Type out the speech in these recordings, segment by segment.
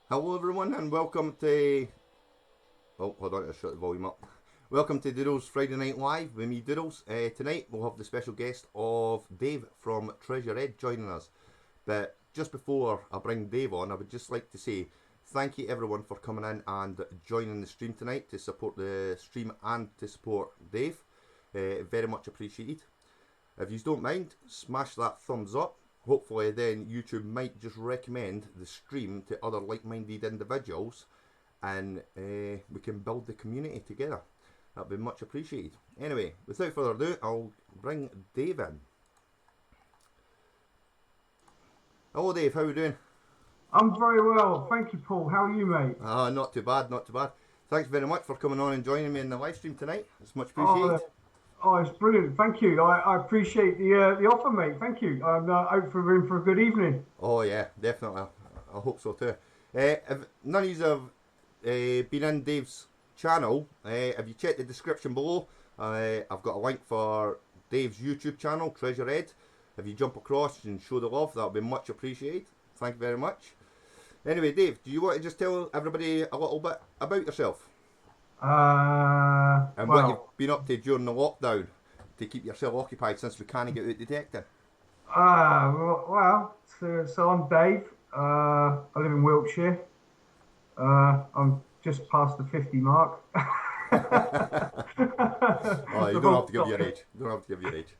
Hello everyone and welcome to... Oh, hold on, I'll shut the volume up. Welcome to Doodles Friday Night Live with me, Doodles. Tonight we'll have the special guest of Dave from Treasure EDD joining us. But just before I bring Dave on, I would just like to say thank you everyone for coming in and joining the stream tonight to support the stream and to support Dave. Very much appreciated. If you don't mind, smash that thumbs up. Hopefully then YouTube might just recommend the stream to other like-minded individuals and we can build the community together. That'd be much appreciated. Anyway, without further ado, I'll bring Dave in. Hello Dave, how are you doing? I'm very well, thank you, Paul. How are you, mate? Not too bad, not too bad. Thanks very much for coming on and joining me in the live stream tonight. It's much Oh, appreciated. it's brilliant. Thank you. I appreciate the offer, mate. Thank you. I'm out for room for a good evening. Oh yeah, definitely. I hope so too. If none of you have been in Dave's channel, have you checked the description below? I've got a link for Dave's YouTube channel, Treasure EDD. If you jump across and show the love, that would be much appreciated. Thank you very much. Anyway, Dave, do you want to just tell everybody a little bit about yourself and what you've Well, been up to during the lockdown to keep yourself occupied since we can't get out detecting? so I'm Dave. I live in Wiltshire. I'm just past the 50 mark. Oh, you The don't wrong have to give your topic. age. You don't have to give your age.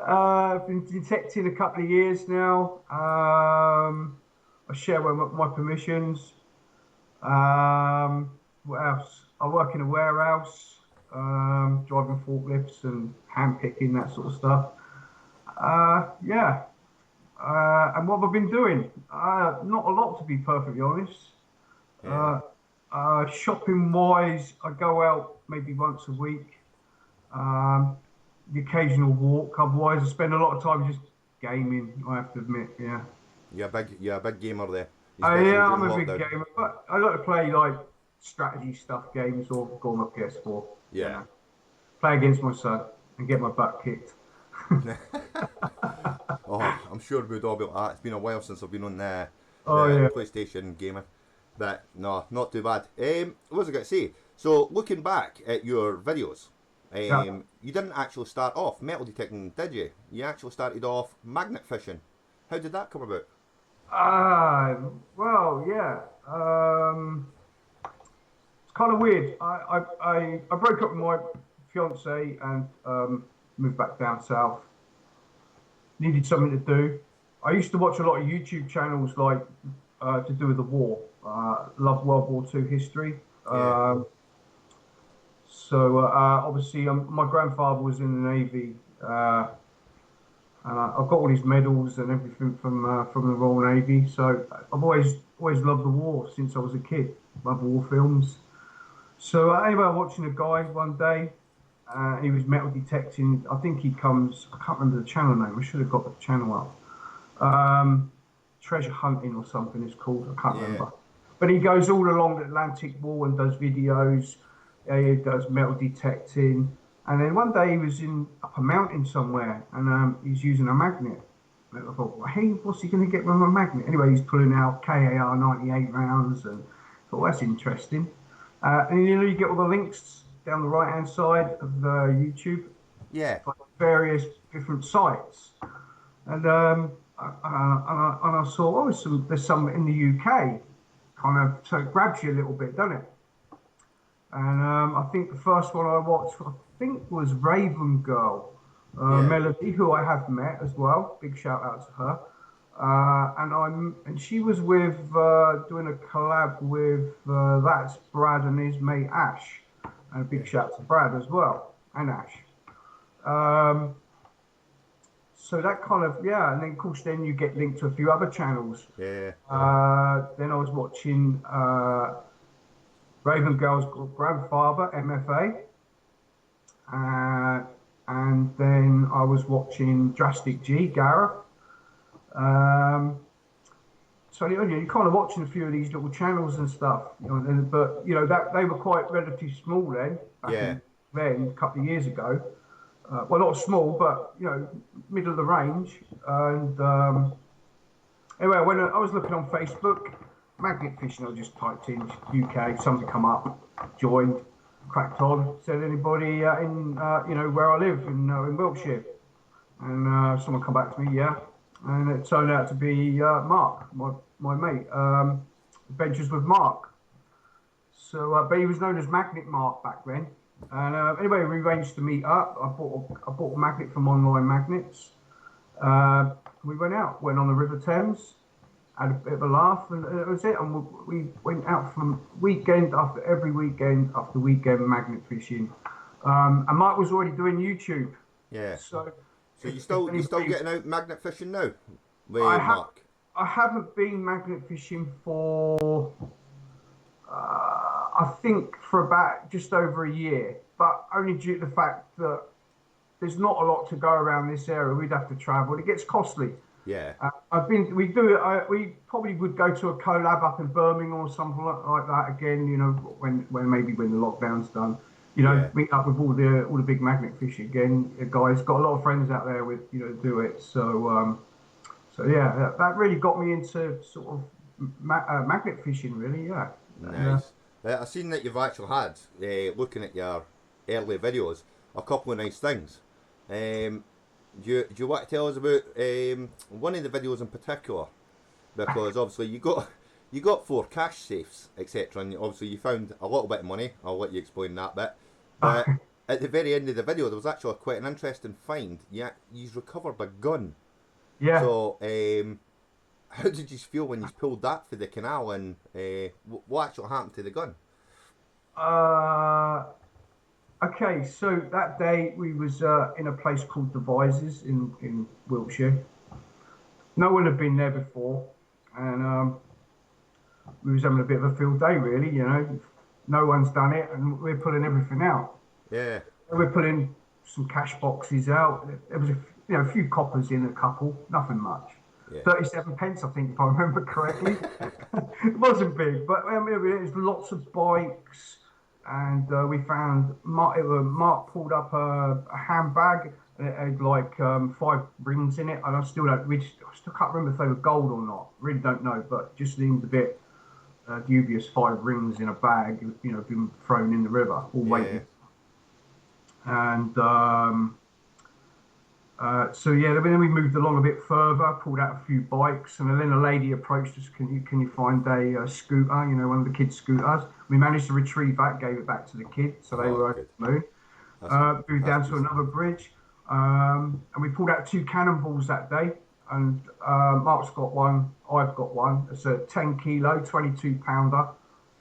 I've been detecting a couple of years now. I share my permissions. What else? I work in a warehouse, driving forklifts and hand picking, that sort of stuff. Yeah. And what have I been doing? Not a lot, to be perfectly honest. Yeah. Uh, Shopping wise, I go out maybe once a week. Um, the occasional walk. Otherwise, I spend a lot of time just gaming, I have to admit. Yeah. You're a big gamer there, especially Yeah, I'm during a big lockdown. gamer, but I like to play like strategy stuff games or go on my PS4. You Yeah. know, play against my son and get my butt kicked. Oh, I'm sure we'd all be like that. It's been a while since I've been on Oh the yeah, PlayStation gaming. But no, not too bad. What was I going to say? So, looking back at your videos, yeah. you didn't actually start off metal detecting, did you? You actually started off magnet fishing. How did that come about? Ah, well, yeah. It's kind of weird. I broke up with my fiance and moved back down south. Needed something to do. I used to watch a lot of YouTube channels like to do with the war. Love World War II history. Yeah, Obviously, my grandfather was in the Navy, and I've got all his medals and everything from the Royal Navy. So I've always loved the war since I was a kid. Love war films. So anyway, I'm watching a guy one day. He was metal detecting. I think he comes. I can't remember the channel name. I should have got the channel up. Treasure hunting or something it's called. I can't yeah, remember. But he goes all along the Atlantic Wall and does videos. He does metal detecting. And then one day he was in up a mountain somewhere and he's using a magnet. And I thought, well, hey, what's he going to get with a magnet? Anyway, he's pulling out KAR 98 rounds and I thought, well, that's interesting. And you get all the links down the right hand side of YouTube, yeah, like various different sites. And I saw, oh, there's some in the UK, kind of, so it grabs you a little bit, doesn't it? And I think the first one I watched, I think, was Raven Girl, yeah, Melody, who I have met as well. Big shout out to her. And she was with doing a collab with that's Brad and his mate Ash, and a yeah, big shout to Brad as well and Ash. Um, so that kind of, yeah, and then of course then you get linked to a few other channels. yeah, Then I was watching Raven Girl's grandfather, MFA, uh, and then I was watching Drastic G, Gareth. Um, so you're kind of watching a few of these little channels and stuff, but that they were quite relatively small then, back yeah, in then, a couple of years ago. Well, not small, but middle of the range. And anyway, when I was looking on Facebook, magnet fishing. I just typed in UK, something come up, joined, cracked on. Said anybody in where I live in Wiltshire, and someone come back to me, yeah, and it turned out to be Mark, my mate. Adventures with Mark. So, but he was known as Magnet Mark back then. And anyway, we arranged to meet up. I bought a magnet from Online Magnets. We went out, went on the River Thames, had a bit of a laugh, and that was it. And we went out from weekend after every weekend after weekend magnet fishing. And Mark was already doing YouTube. Yeah. So you still getting out magnet fishing now with Mark? I haven't been magnet fishing for I think for about just over a year, but only due to the fact that there's not a lot to go around this area. We'd have to travel. It gets costly. Yeah. We probably would go to a collab up in Birmingham or something like that again. You know, when the lockdown's done. You know, Yeah. meet up with all the big magnet fish again. Guys, got a lot of friends out there with do it. So yeah, that really got me into sort of magnet fishing. Really, yeah. Nice. I've seen that you've actually had, looking at your early videos, a couple of nice things. Do you want to tell us about one of the videos in particular? Because obviously you got 4 cash safes, etc. And obviously you found a little bit of money. I'll let you explain that bit. But at the very end of the video, there was actually quite an interesting find. Yeah, you've recovered a gun. Yeah. So, how did you feel when you pulled that for the canal, and what actually happened to the gun? Okay, so that day we was in a place called Devizes in Wiltshire. No one had been there before, and we was having a bit of a field day, really. You know, no one's done it, and we're pulling everything out. Yeah. We're pulling some cash boxes out. There was a few coppers in, a couple, nothing much. Yeah. 37 pence, I think, if I remember correctly. It wasn't big, but I mean, it was lots of bikes. And we found Mark pulled up a handbag, and it had like 5 rings in it. And I still can't remember if they were gold or not. Really don't know, but just seemed a bit dubious. 5 rings in a bag, being thrown in the river, all waiting. And so yeah, then we moved along a bit further, pulled out a few bikes, and then a lady approached us. Can you find a scooter? One of the kids' scooters. We managed to retrieve that, gave it back to the kids, so they were over the moon. Moved down to another bridge, and we pulled out 2 cannonballs that day. And Mark's got one, I've got one. It's a 10 kilo, 22 pounder,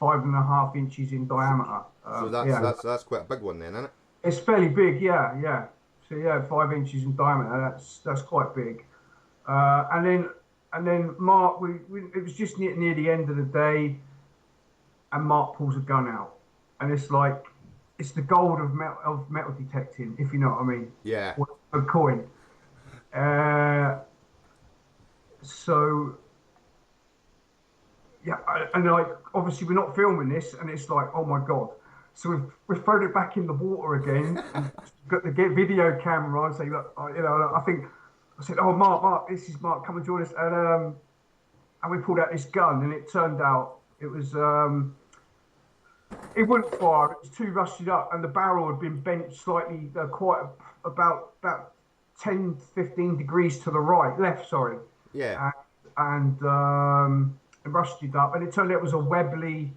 5.5 inches in diameter. So that's quite a big one then, isn't it? It's fairly big, yeah. So yeah, 5 inches in diameter. That's quite big. And then Mark, it was just near the end of the day, and Mark pulls a gun out, and it's like it's the gold of metal detecting, if you know what I mean. Yeah. A coin. So yeah, and like obviously we're not filming this, and it's like, oh my god. So we've thrown it back in the water again, and got the video camera on, saying, look, I said, oh Mark, this is Mark, come and join us, and we pulled out this gun, and it turned out it was it wouldn't fire, it was too rusted up, and the barrel had been bent slightly, about 10-15 degrees to the left, sorry. Yeah. And it rusted up, and it turned out it was a Webley.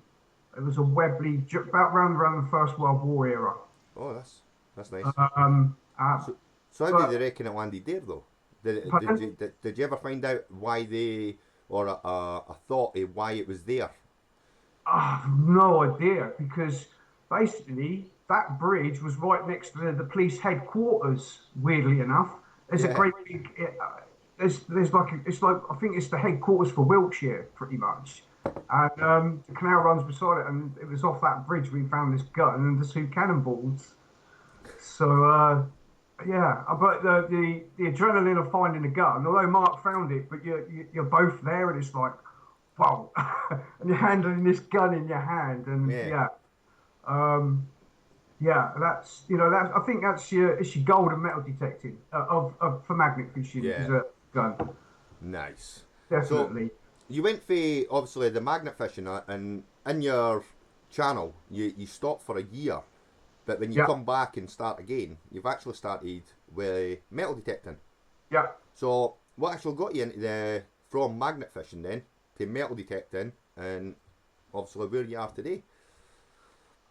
It was a Webley, about around the First World War era. Oh, that's nice. So how did they reckon it landed there, though? Did you ever find out why they, or a thought of why it was there? I have no idea, because basically that bridge was right next to the police headquarters. Weirdly enough, there's a great big. There's like I think it's the headquarters for Wiltshire, pretty much. And the canal runs beside it, and it was off that bridge we found this gun and the 2 cannonballs. So yeah, but the adrenaline of finding a gun, although Mark found it, but you're both there, and it's like, wow, and you're handling this gun in your hand, and that's that I think it's your golden metal detecting for magnet fishing is a gun. Nice. Definitely. you went for obviously the magnet fishing, and in your channel you stop for a year, but when you Yeah, come back and start again, you've actually started with metal detecting. yeah. So what actually got you into the from magnet fishing then to metal detecting, and obviously where you are today?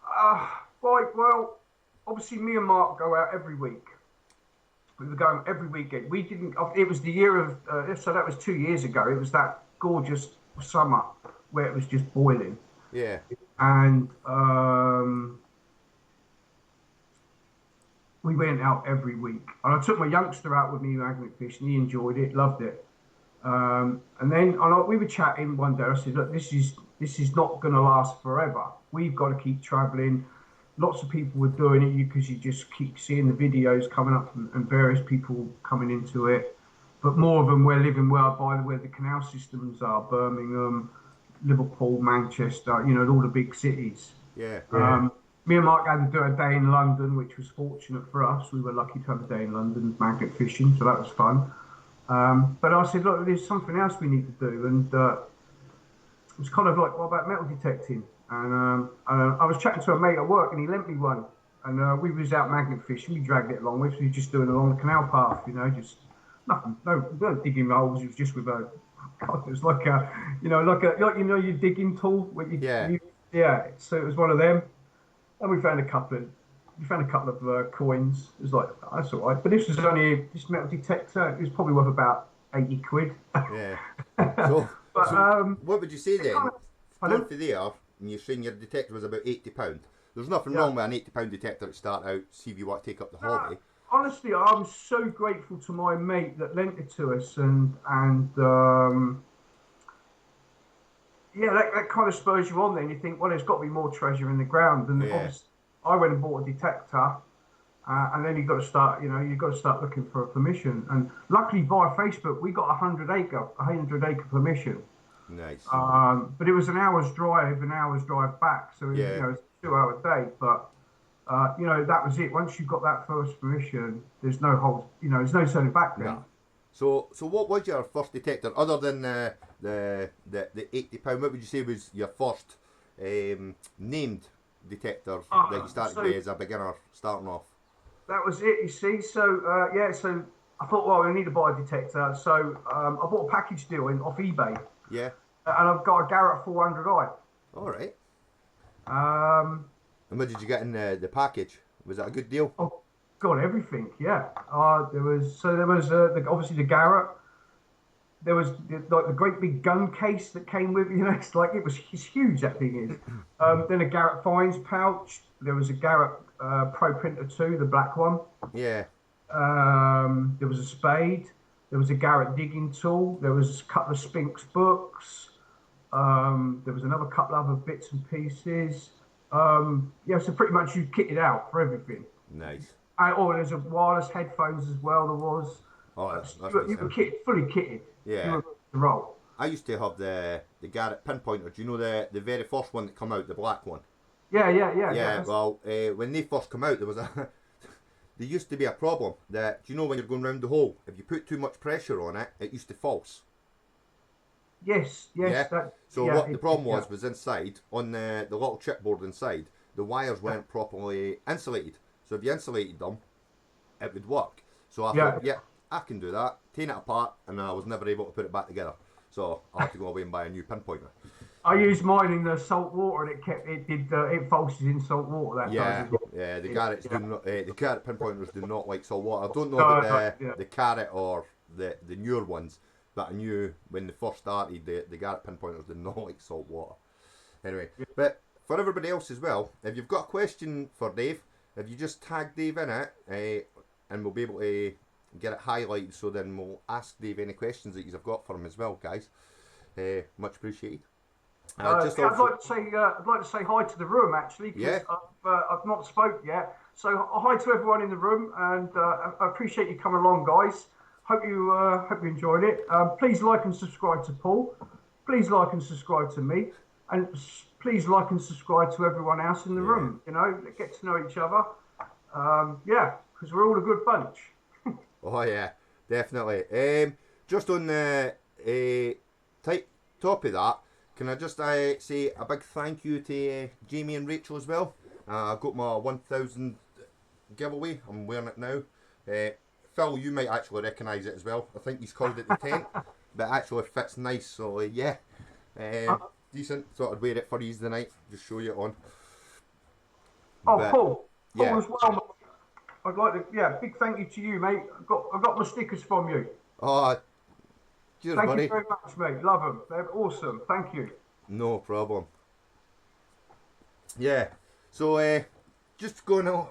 Uh, right, well, obviously me and Mark go out every week. We were going every weekend. We didn't, it was the year of, so that was 2 years ago. It was that gorgeous summer where it was just boiling. Yeah, And we went out every week. And I took my youngster out with me magnet fishing. He enjoyed it, loved it. And then we were chatting one day. I said, "Look, this is not going to last forever. We've got to keep travelling." Lots of people were doing it because you just keep seeing the videos coming up and various people coming into it. But more of them were living well by where the canal systems are: Birmingham, Liverpool, Manchester. You know, all the big cities. yeah, Me and Mark had to do a day in London, which was fortunate for us. We were lucky to have a day in London magnet fishing, so that was fun. But I said, look, there's something else we need to do. And it was kind of like, what about metal detecting? And I was chatting to a mate at work and he lent me one. And we was out magnet fishing. We dragged it along with. We were just doing it along the canal path, you know, just nothing, no digging holes. It was just with a, God, it was like a, like you know, your digging tool. yeah. Yeah. So it was one of them. And we found a couple of coins. It was like, oh, that's all right. But this metal detector. It was probably worth about 80 quid. Yeah. So, But so what would you say it kind then? of, Going pardon? for there, and you're saying your detector was about £80. There's nothing Yeah. wrong with an £80 detector to start out. See if you want to take up the No, hobby. honestly, I'm so grateful to my mate that lent it to us, and yeah, that kind of spurs you on. Then you think, well, there's got to be more treasure in the ground, and Yeah, obviously, I went and bought a detector. And then you've got to start, you've got to start looking for a permission. And luckily, via Facebook, we got a 100 acre permission. nice. But it was an hour's drive back. So, Yeah, it's a 2 hour day. But, that was it. Once you got that first permission, there's no hold, there's no turning back no. then. So what was your first detector other than the £80? What would you say was your first named detector that you started So with as a beginner starting off? that was it, you see. So, yeah, so I thought, well, we need to buy a detector. So I bought a package deal off eBay. Yeah. And I've got a Garrett 400i. All right. Um, And what did you get in the package? Was that a good deal? Oh, God, everything. Yeah. There was obviously the Garrett. There was like the great big gun case that came with. It's like it's huge. That thing is. Then a Garrett Fines pouch. There was a Garrett Pro Printer 2, the black one. Yeah. There was a spade. There was a Garrett digging tool. There was a couple of Spinks books. There was another couple of other bits and pieces. Yeah, so pretty much you kitted out for everything. Nice. There's a wireless headphones as well. There was. Oh, that's You were decent. fully kitted. You Yeah. were ready to roll. I used to have the Garrett pinpointer. Do you know the very first one that come out, the black one? Yeah, yeah, yeah, yeah. Yeah. Well, when they first come out, there was a there used to be a problem that, do you know, when you're going round the hole, if you put too much pressure on it, it used to false. Yes, Yeah. yes. That. So Yeah. what the problem was inside on the little chipboard inside, the wires weren't properly insulated. So if you insulated them, it would work. So I Yeah. thought, yeah, I can do that. Take it apart, and I was never able to put it back together. So I had to go away and buy a new pinpointer. I used mine in the salt water, and it falses in salt water. That does Yeah, as well. yeah. The Yeah, Garrett's yeah. do not. The Garrett pinpointers do not like salt water. I don't know No, about no, yeah. the Carrot or the newer ones, but I knew when they first started, the Garrett pinpointers did not like salt water. Anyway, but for everybody else as well, if you've got a question for Dave, if you just tag Dave in it, and we'll be able to get it highlighted, so then we'll ask Dave any questions that you've got for him as well, guys. Much appreciated. Just I'd also, like to say hi to the room actually yeah, because I've not spoke yet. So hi to everyone in the room, and I appreciate you coming along, guys. Hope you enjoyed it. Please like and subscribe to Paul. Please like and subscribe to me, and please like and subscribe to everyone else in the yeah. room. Get to know each other. Yeah, because we're all a good bunch. Oh yeah, definitely. Just on the type top of that, can I just say a big thank you to Jamie and Rachel as well. I got my 1000 giveaway. I'm wearing it now. Phil, you might actually recognise it as well. I think he's called it the tent, but actually fits nice. So yeah, decent. Thought I'd wear it for you tonight. Just show you it on. Oh, But, Paul. yeah. Paul as well. I'd like to, big thank you to you, mate. I got my stickers from you. Oh, cheers, Thank buddy. you very much, mate. Love them. They're awesome. Thank you. No problem. Yeah. So just going on.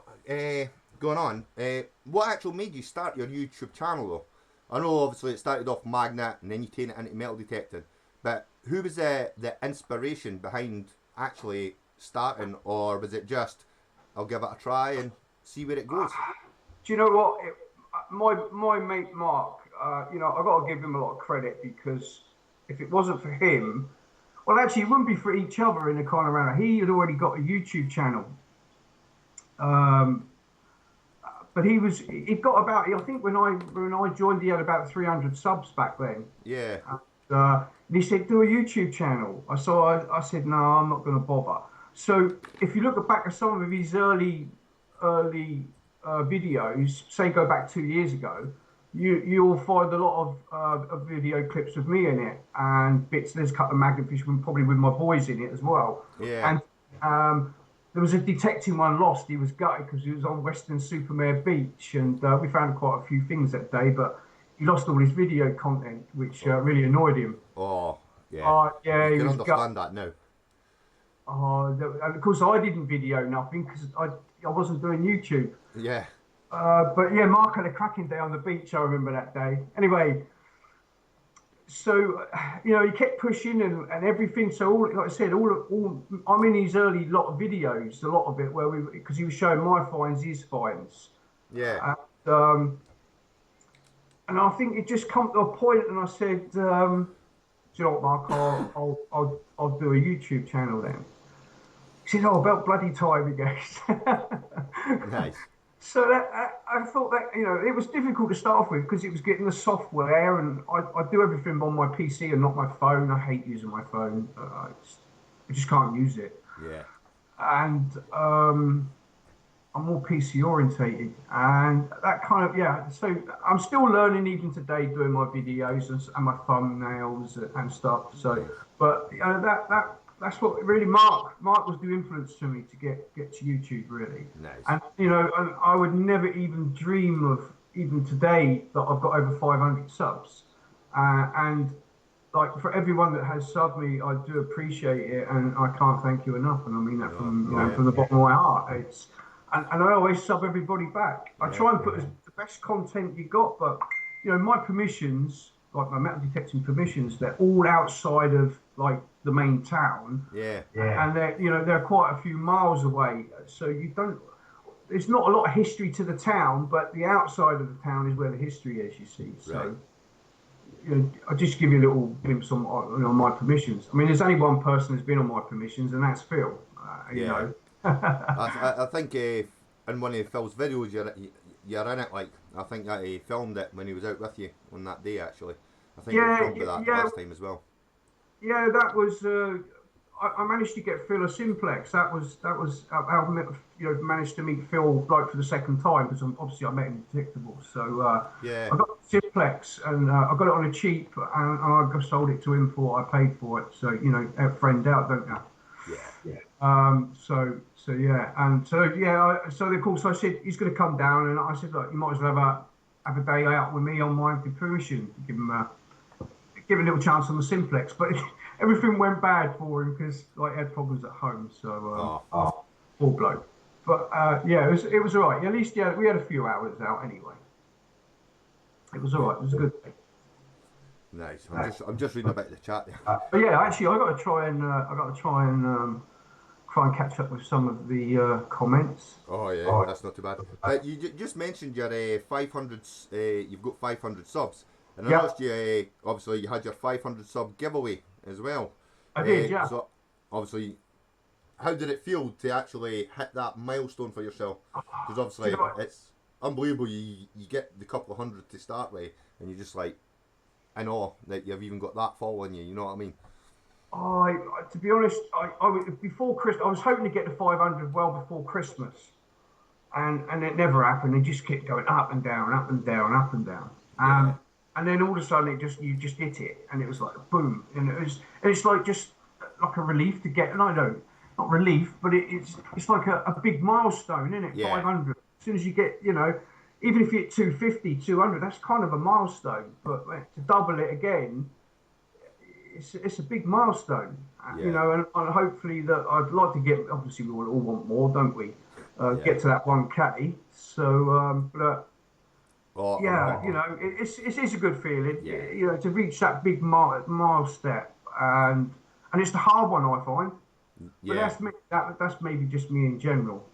What actually made you start your YouTube channel though? I know obviously it started off magnet and then you turned it into metal detecting. But who was the inspiration behind actually starting, or was it just I'll give it a try and see where it goes? Do you know what? My mate Mark, you know, I got to give him a lot of credit, because if it wasn't for him, well, actually, it wouldn't be for each other in a kind of manner. He had already got a YouTube channel, but he'd got about, I think when I joined, he had about 300 subs back then. Yeah. And he said, do a YouTube channel. I said, no, I'm not going to bother. So if you look back at some of his early videos, say go back 2 years ago, you'll find a lot of video clips of me in it, and bits. There's a couple of Magnetfish, probably with my boys in it as well. Yeah. And there was a detecting one lost. He was gutted because he was on Western Supermare Beach, and we found quite a few things that day, but he lost all his video content, which really annoyed him. Oh, yeah. Yeah, You he can was understand that now. and of course, I didn't video nothing because I wasn't doing YouTube. Yeah. But yeah, Mark had a cracking day on the beach. I remember that day. Anyway, so you know, he kept pushing and everything. So all, like I said, all I'm in his early lot of videos, a lot of it where because he was showing my finds, his finds. Yeah. And I think it just come to a point, and I said, do you know what, Mark? I'll do a YouTube channel then. He said, "Oh, about bloody time," he goes. Nice. So I thought that, you know, it was difficult to start off with because it was getting the software, and I do everything on my PC and not my phone. I hate using my phone. I just can't use it. Yeah. And I'm more PC orientated, and that kind of, so I'm still learning even today doing my videos and my thumbnails and stuff. So, but you know, that's what really Mark was the influence to me to get to YouTube, really. Nice. And you know, and I would never even dream of, even today, that I've got over 500 subs, and like, for everyone that has subbed me, I do appreciate it, and I can't thank you enough. And I mean that from the bottom of my heart. And I always sub everybody back. I try and put the best content you got, but you know, my permissions, like my metal detecting permissions, they're all outside of like the main town. Yeah. And they're quite a few miles away. So there's not a lot of history to the town, but the outside of the town is where the history is, you see. So Right. you know, I'll just give you a little glimpse on my permissions. I mean, there's only one person who's been on my permissions, and that's Phil. You know. I think in one of Phil's videos you're in it. Like, I think that he filmed it when he was out with you on that day. Actually, I think he filmed that last time as well. Yeah, that was. I managed to get Phil a simplex. That was how managed to meet Phil like for the second time, because obviously I met him in Detectable. So I got the simplex, and I got it on a cheap, and I sold it to him for what I paid for it. So you know, friend out, don't you? So yeah, and so of course I said he's going to come down, and I said, look, you might as well have a day out with me on my permission, give him a little chance on the simplex. But everything went bad for him because like he had problems at home. So poor bloke. But it was all right. At least we had a few hours out anyway. It was all right. It was a good thing. Nice. I'm just reading about the chat there. But yeah, actually, I got to try and catch up with some of the comments. Oh yeah, that's not too bad. You just mentioned your 500. You've got 500 subs, and I noticed you obviously you had your 500 sub giveaway as well. I did, yeah. So obviously, how did it feel to actually hit that milestone for yourself? Because obviously it's unbelievable. You get the couple of hundred to start with, and you're just like, I know that you've even got that following you. You know what I mean? To be honest, before Christmas, I was hoping to get to 500 well before Christmas, and it never happened. It just kept going up and down, up and down, up and down. Yeah, And then all of a sudden, you just hit it, and it was like boom, and it's like just like a relief to get. And I know, not relief, but it's like a big milestone, isn't it? yeah, 500. As soon as you get, even if you hit 250, 200, that's kind of a milestone. But to double it again, it's a big milestone, yeah, and hopefully that I'd like to get. Obviously, we all want more, don't we? yeah. Get to that 1K. So, but Oh, yeah, it's a good feeling, yeah, to reach that big mile step, and it's the hard one I find. But yeah, that's me. That's maybe just me in general.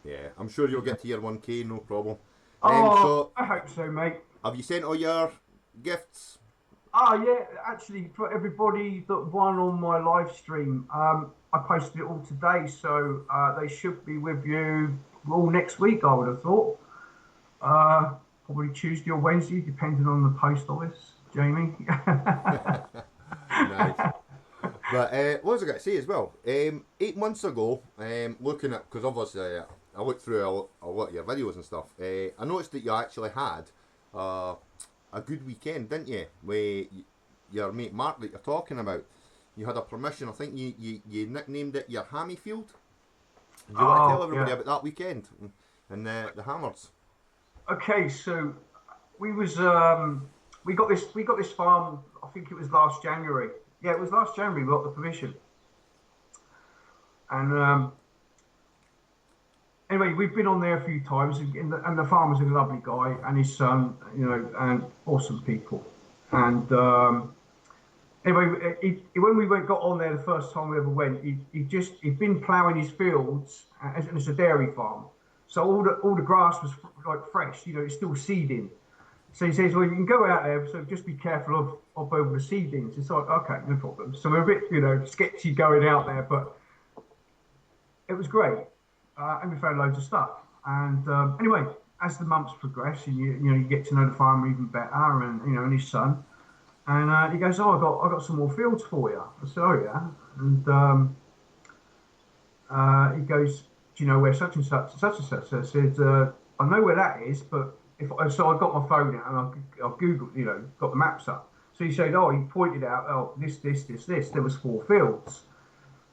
yeah. I'm sure you'll get to your 1K, no problem. Oh, So I hope so, mate. have you sent all your gifts? Oh yeah, actually, for everybody that won on my live stream, I posted it all today, so they should be with you all next week. I would have thought, uh, probably Tuesday or Wednesday, depending on the post office. Jamie. Nice. But what was I going to say as well? 8 months ago, looking at, because obviously I looked through a lot of your videos and stuff, I noticed that you actually had uh, a good weekend, didn't you? With your mate Mark that you're talking about. You had a permission, I think you nicknamed it your Hammy Field. Do you want to tell Oh everybody yeah. about that weekend and the hammers? Okay, so we was we got this farm. I think it was last January. Yeah, it was last January. We got the permission, and anyway, we've been on there a few times, and the farmer's a lovely guy, and his son, and awesome people. And anyway, when we got on there the first time we ever went, he'd been ploughing his fields, and it's a dairy farm, so all the grass was like fresh, it's still seeding. So he says, well, you can go out there, so just be careful of over the seedlings. It's like, okay, no problem. So we're a bit, sketchy going out there, but it was great, and we found loads of stuff. And anyway, as the months progress, and you get to know the farmer even better, and his son, and he goes, oh, I got some more fields for you. I said, oh yeah, and he goes, do you know where such and such and such and such? So I said, I know where that is, but if so, I got my phone out and I googled, got the maps up. So he said, oh, he pointed out, oh, this. There was 4 fields.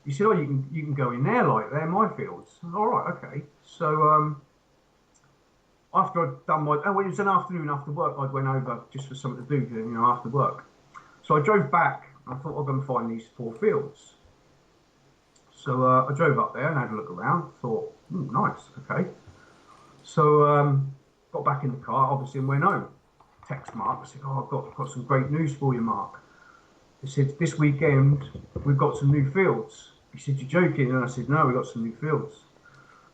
He said, oh, you can go in there, like they're my fields. All right, okay. So after I'd done my, oh, it was an afternoon after work. I went over just for something to do, after work. So I drove back. I thought I'm going to find these 4 fields. So I drove up there and had a look around. Thought, nice, okay. So got back in the car, obviously, and went home. Text Mark. I said, oh, I've got some great news for you, Mark. He said, this weekend we've got some new fields. He said, you're joking? And I said, no, we've got some new fields.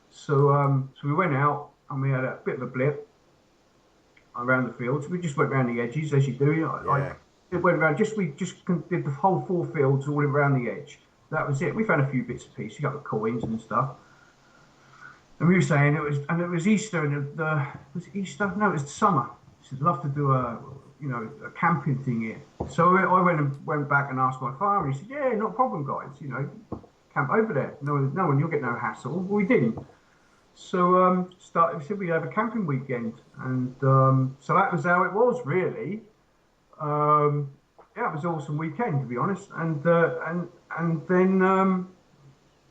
So we went out and we had a bit of a blip around the fields. We just went around the edges, as you do. Yeah, It went around, we just did the whole 4 fields all around the edge. That was it. We found a few bits and pieces, got the coins and stuff. And we were saying it was Easter, and was it Easter? No, it was the summer. He said, love to do a camping thing here. So I went back and asked my father, and he said, yeah, not a problem, guys. Camp over there. No one, you'll get no hassle. Well, we didn't. So we said we'd have a camping weekend, and so that was how it was really. Yeah, it was an awesome weekend to be honest, and then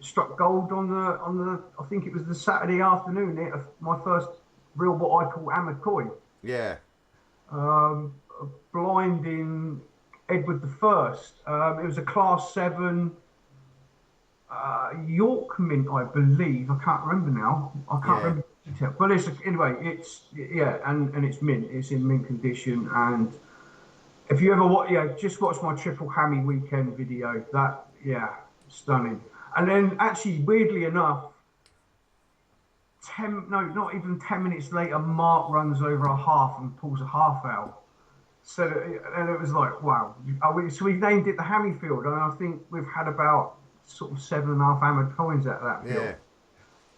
struck gold on the I think it was the Saturday afternoon. My first real what I call hammered coin. yeah, Um, Blinding Edward the First. It was a Class 7 York Mint, I believe. I can't remember now. I can't yeah. remember the detail. But anyway, it's yeah, and it's mint. It's in mint condition. And if you ever watch, yeah, just watch my triple hammy weekend video. That yeah, stunning. And then actually, weirdly enough, no, not even 10 minutes later, Mark runs over a half and pulls a half out. So and it was like, wow. So we've named it the Hammy Field, and I think we've had about sort of 7.5 hammered coins out of that field. Yeah.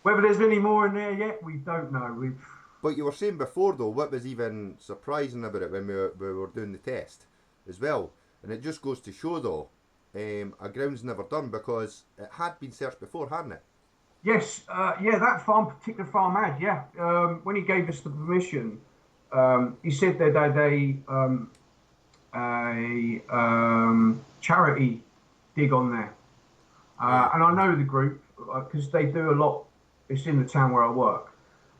Whether there's any more in there yet, we don't know. We've But you were saying before though, what was even surprising about it when we were doing the test as well, and it just goes to show though, a ground's never done because it had been searched before, hadn't it? Yes, yeah, that particular farm had, yeah. When he gave us the permission, he said that they had a charity dig on there. Yeah. And I know the group because they do a lot. It's in the town where I work.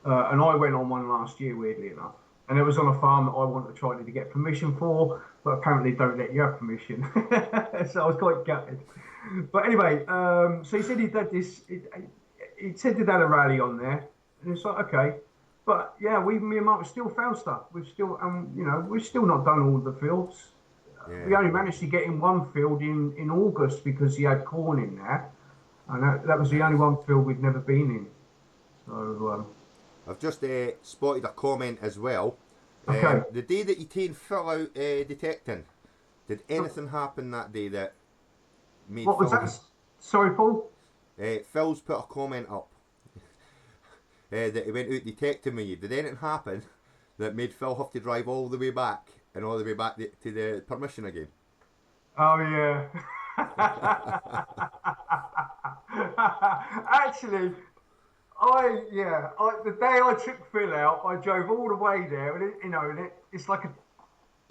And I went on one last year, weirdly enough. And it was on a farm that I wanted to try to get permission for, but apparently don't let you have permission. So I was quite gutted. But anyway, so he said he did this. He said he'd had a rally on there, and it's like okay. But yeah, me and Mark still found stuff. We've still, we've still not done all the fields. We Yeah. only managed to get in one field in August because he had corn in there, and that was the only Nice. one field we'd never been in. So I've just spotted a comment as well. okay, The day that you came Phil out detecting, did anything happen that day that made what was Phil? that? Sorry, Paul. Phil's put a comment up that he went out detecting with you. Did anything happen that made Phil have to drive all the way back and all the way back to the permission again? Oh yeah. Actually, the day I took Phil out, I drove all the way there, and it's like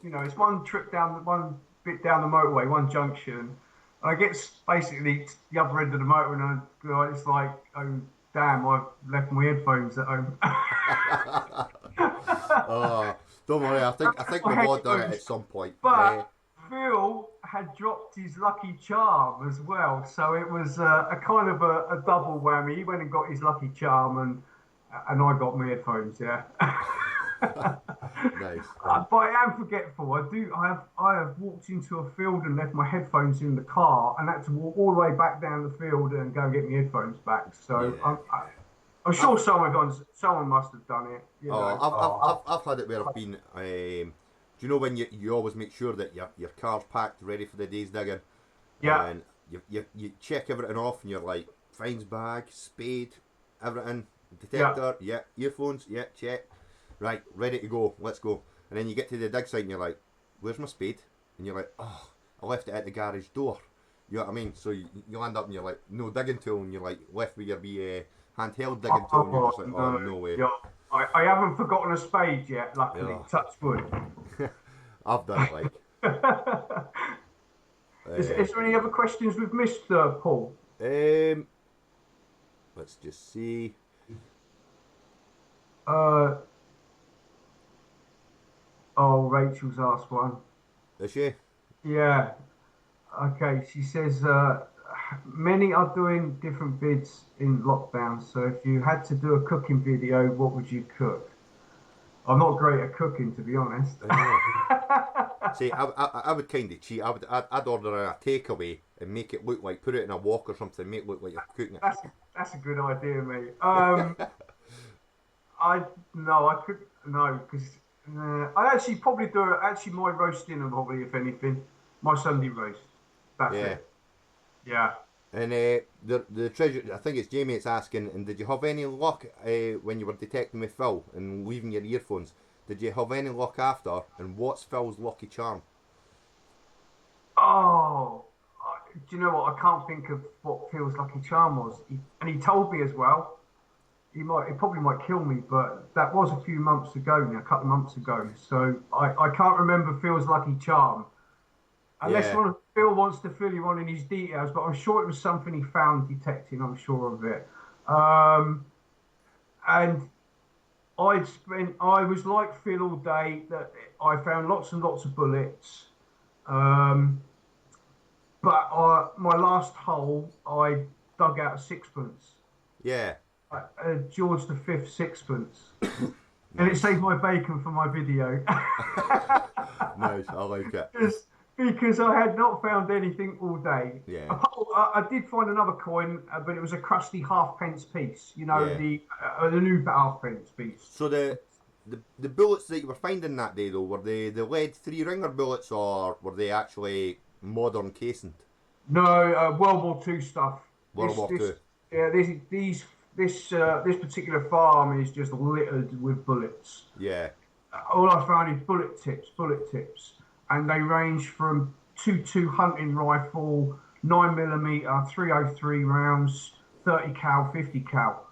it's one trip down one bit down the motorway, one junction. And I get basically to the other end of the motor, and it's like, oh damn, I've left my headphones at home. Oh, don't worry. I think My we've all done it headphones. at some point. But Phil had dropped his lucky charm as well, so it was a kind of a double whammy. He went and got his lucky charm, and I got my headphones. Yeah. Nice. But I am forgetful. I have walked into a field and left my headphones in the car, and had to walk all the way back down the field and go and get my headphones back. So Yeah. I'm sure someone must have done it. Oh, I've had it where I've been. Do you know when you always make sure that your car's packed, ready for the day's digging, Yeah, and you check everything off, and you're like, finds bag, spade, everything, detector, yeah, earphones, yeah, check, right, ready to go, let's go. And then you get to the dig site, and you're like, where's my spade? And you're like, oh, I left it at the garage door. You know what I mean? So you land up and you're like, no digging tool, and you're like left with your handheld digging tool, and you're just like, oh no way. yeah. I haven't forgotten a spade yet. Luckily, Yeah. touch wood. I've done it like. Is there any other questions we've missed, Paul? Um, let's just see. Uh, oh, Rachel's asked one. Is she? Yeah. Okay. She says many are doing different bids in lockdown. So if you had to do a cooking video, what would you cook? I'm not great at cooking, to be honest. See, I would kind of cheat. I'd order a takeaway and make it look like, put it in a wok or something, make it look like you're cooking it. That's a good idea, mate. I could no because I actually probably do it. Actually, my roast dinner probably, if anything, my Sunday roast. That's Yeah. it. Yeah. And the treasure, I think it's Jamie that's asking, and did you have any luck when you were detecting with Phil and leaving your earphones? Did you have any luck after? And what's Phil's lucky charm? Oh, do you know what? I can't think of what Phil's lucky charm was. And he told me as well. He probably might kill me, but that was a few months ago now, a couple of months ago. So I can't remember Phil's lucky charm. Unless Yeah. Phil wants to fill you on in his details, but I'm sure it was something he found detecting. I'm sure of it. And I was like Phil all day. That I found lots and lots of bullets. Um, but my last hole, I dug out a sixpence, Yeah. George the Fifth sixpence, and it Nice. saved my bacon for my video. Nice. I like it. Because I had not found anything all day. Yeah. I did find another coin, but it was a crusty halfpence piece. You know, Yeah. the new halfpence piece. So the bullets that you were finding that day though, were they the lead three ringer bullets or were they actually modern casing? No, World War Two stuff. World War Two. Yeah, this particular farm is just littered with bullets. Yeah. All I found is bullet tips, and they range from .22 hunting rifle, 9mm, 303 rounds, 30 cal, 50 cal,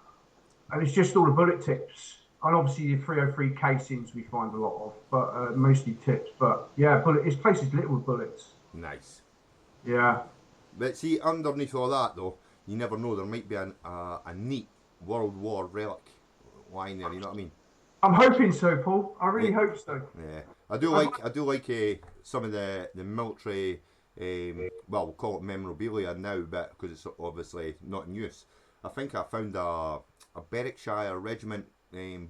and it's just all the bullet tips. And obviously the 303 casings we find a lot of, but mostly tips. But yeah, this place is littered with bullets. Nice. Yeah. But see, underneath all that though, you never know. There might be a neat World War relic lying there. You know what I mean? I'm hoping so, Paul. I really Yeah. hope so. Yeah. I do like some of the military. Well, we'll call it memorabilia now, but because it's obviously not in use. I think I found a Berwickshire regiment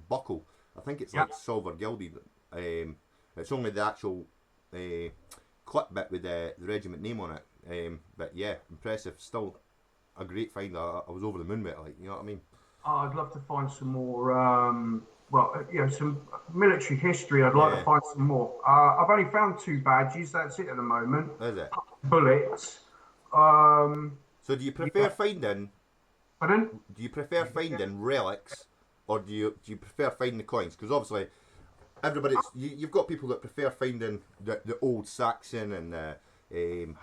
buckle. I think it's Yeah. like silver gilded. It's only the actual clip bit with the regiment name on it. But yeah, impressive. Still a great find. I was over the moon with it, like, you know what I mean? Oh, I'd love to find some more. Some military history. I'd like Yeah. to find some more. I've only found 2 badges. That's it at the moment. Is it? Bullets. Um, So do you prefer yeah. finding? Pardon? Do you prefer finding relics, or do you prefer finding the coins? Because obviously, you've got people that prefer finding the old Saxon and the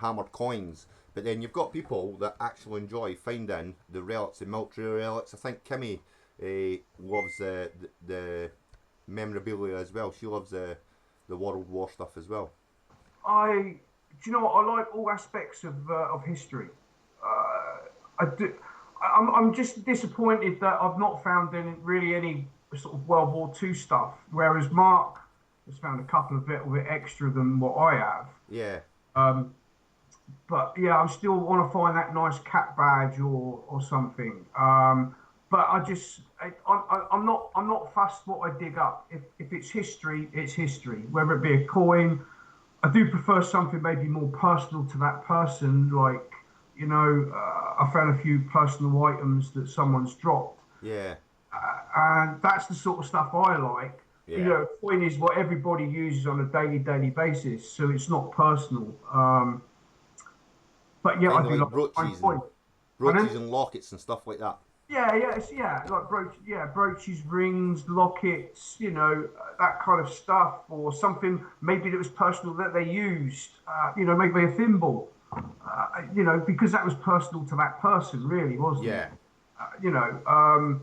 hammered coins, but then you've got people that actually enjoy finding the relics, the military relics. I think Kimmy loves the memorabilia as well. She loves the World War stuff as well. Do you know what? I like all aspects of history. I do. I'm just disappointed that I've not found any sort of World War II stuff, whereas Mark has found a couple of bit extra than what I have. Yeah, But yeah, I still want to find that nice cat badge or something. But I'm not fussed what I dig up. If it's history, it's history. Whether it be a coin, I do prefer something maybe more personal to that person. Like, I found a few personal items that someone's dropped, yeah, and that's the sort of stuff I like. yeah. Coin is what everybody uses on a daily basis, so it's not personal. But yeah, Kind I of do like like to find coin. brooches and lockets and stuff like that. Yeah, like brooches, rings, lockets, that kind of stuff, or something maybe that was personal that they used, maybe a thimble, because that was personal to that person, really, wasn't it? Yeah, You know,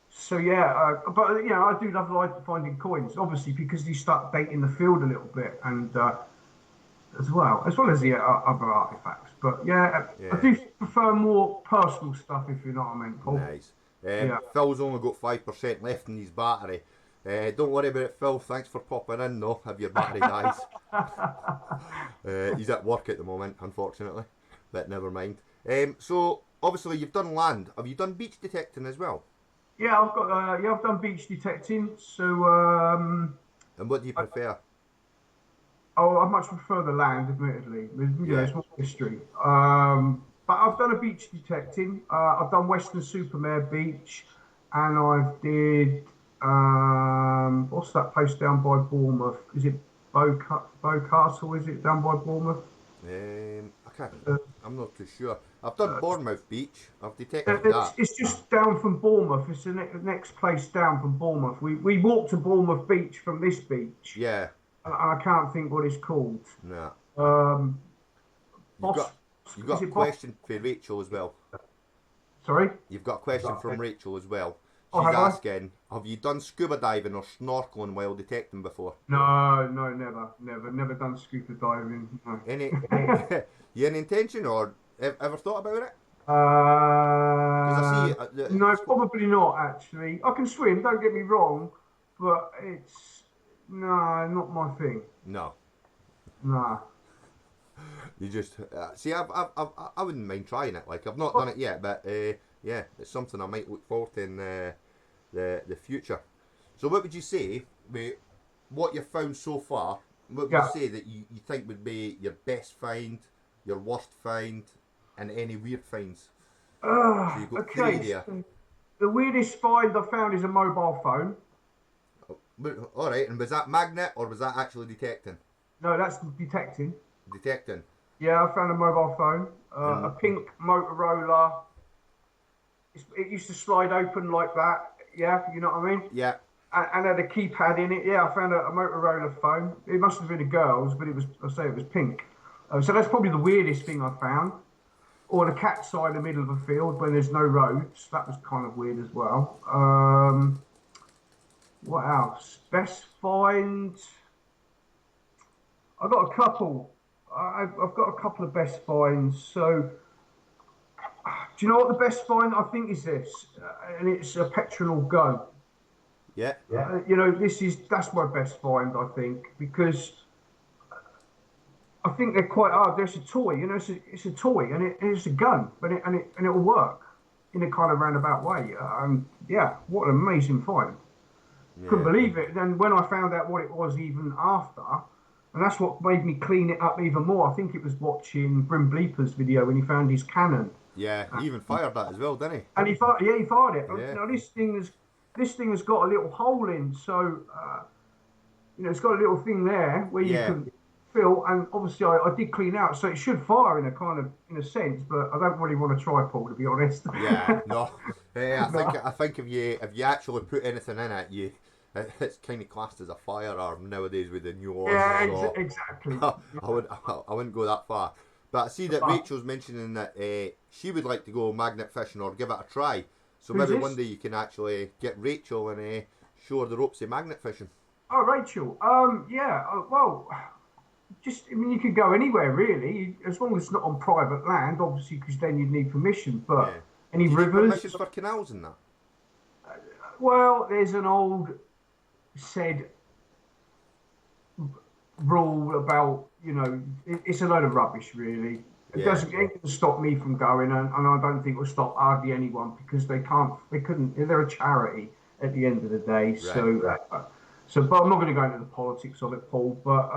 so yeah, but I do love like finding coins, obviously, because you start dating the field a little bit, and as well as the other artifacts. But yeah, I yeah. do prefer more personal stuff, if you know what I mean, Paul. Nice. Yeah. Phil's only got 5% left in his battery. Don't worry about it, Phil. Thanks for popping in, though, if your battery dies. He's at work at the moment, unfortunately. But never mind. So, obviously, you've done land. Have you done beach detecting as well? Yeah, I've done beach detecting. So, And what do you prefer? I much prefer the land, admittedly. Yeah. It's more history. But I've done a beach detecting. I've done Western Supermare Beach, and I've did what's that place down by Bournemouth? Is it Bow Castle? Is it down by Bournemouth? I can't. Uh, I'm not too sure. I've done uh, Bournemouth Beach. I've detected that. it's just down from Bournemouth. It's the next place down from Bournemouth. We walked to Bournemouth Beach from this beach, Yeah. and I can't think what it's called. Nah. Um, You've Boss, got you've is got a it Boss? question for Rachel as well. Sorry. You've got a question from Rachel as well. Oh, She's have I? asking, have you done scuba diving or snorkeling while detecting before? No, never done scuba diving. No. Any, you any intention or ever thought about it? Because I see Uh, no, it's probably not actually. I can swim, don't get me wrong, but it's no, not my thing. no. Nah. You just see, I wouldn't mind trying it. Like I've not done it yet, but yeah, it's something I might look forward to in the future. So, what would you say with what you've found so far? What would you Yeah. say that you think would be your best find, your worst find, and any weird finds? So you've got three Okay. there. So the weirdest find I found is a mobile phone. All right, and was that magnet or was that actually detecting? No, that's detecting. Detecting. Yeah, I found a mobile phone, a And pink Motorola. It used to slide open like that. Yeah, you know what I mean? yeah, And had a keypad in it. Yeah, I found a Motorola phone. It must have been a girl's, but I say it was pink. So that's probably the weirdest thing I found. Or the cat's eye in the middle of a field when there's no roads. That was kind of weird as well. What else? Best find. I've got a couple. I've got a couple of best finds. So, do you know what the best find I think is this? And it's a petrol gun. Yeah. You know, that's my best find, I think, because I think they're quite hard. There's a toy, you know, it's a toy, and it's a gun, but it'll work in a kind of roundabout way. Yeah, what an amazing find! Couldn't Yeah. believe it. Then when I found out what it was, even after, and that's what made me clean it up even more. I think it was watching Grim Bleeper's video when he found his cannon, Yeah. He even fired that as well, didn't he? and he fired. Yeah, he fired it. Yeah. Now this thing has got a little hole in, so you know, it's got a little thing there where you Yeah. can fill, and obviously I did clean out, so it should fire in a sense, but I don't really want to try, Paul, to be honest. Yeah. No. Yeah. No. I think if you actually put anything in it, it's kind of classed as a firearm nowadays with the new laws. Yeah, So exactly. I wouldn't go that far. But I see that But Rachel's mentioning that she would like to go magnet fishing or give it a try. So who's maybe this? one day you can actually get Rachel and show her the ropes of magnet fishing. Oh, Rachel. Yeah. Well, just I mean, you could go anywhere really, as long as it's not on private land, obviously, because then you'd need permission. But Yeah. any Do you need rivers? permission for canals and that? Well, there's an old said rule about, you know, it's a load of rubbish, really. It Yeah. doesn't it doesn't stop me from going, and I don't think it will stop hardly anyone because they couldn't. They're a charity at the end of the day. But I'm not going to go into the politics of it, Paul. But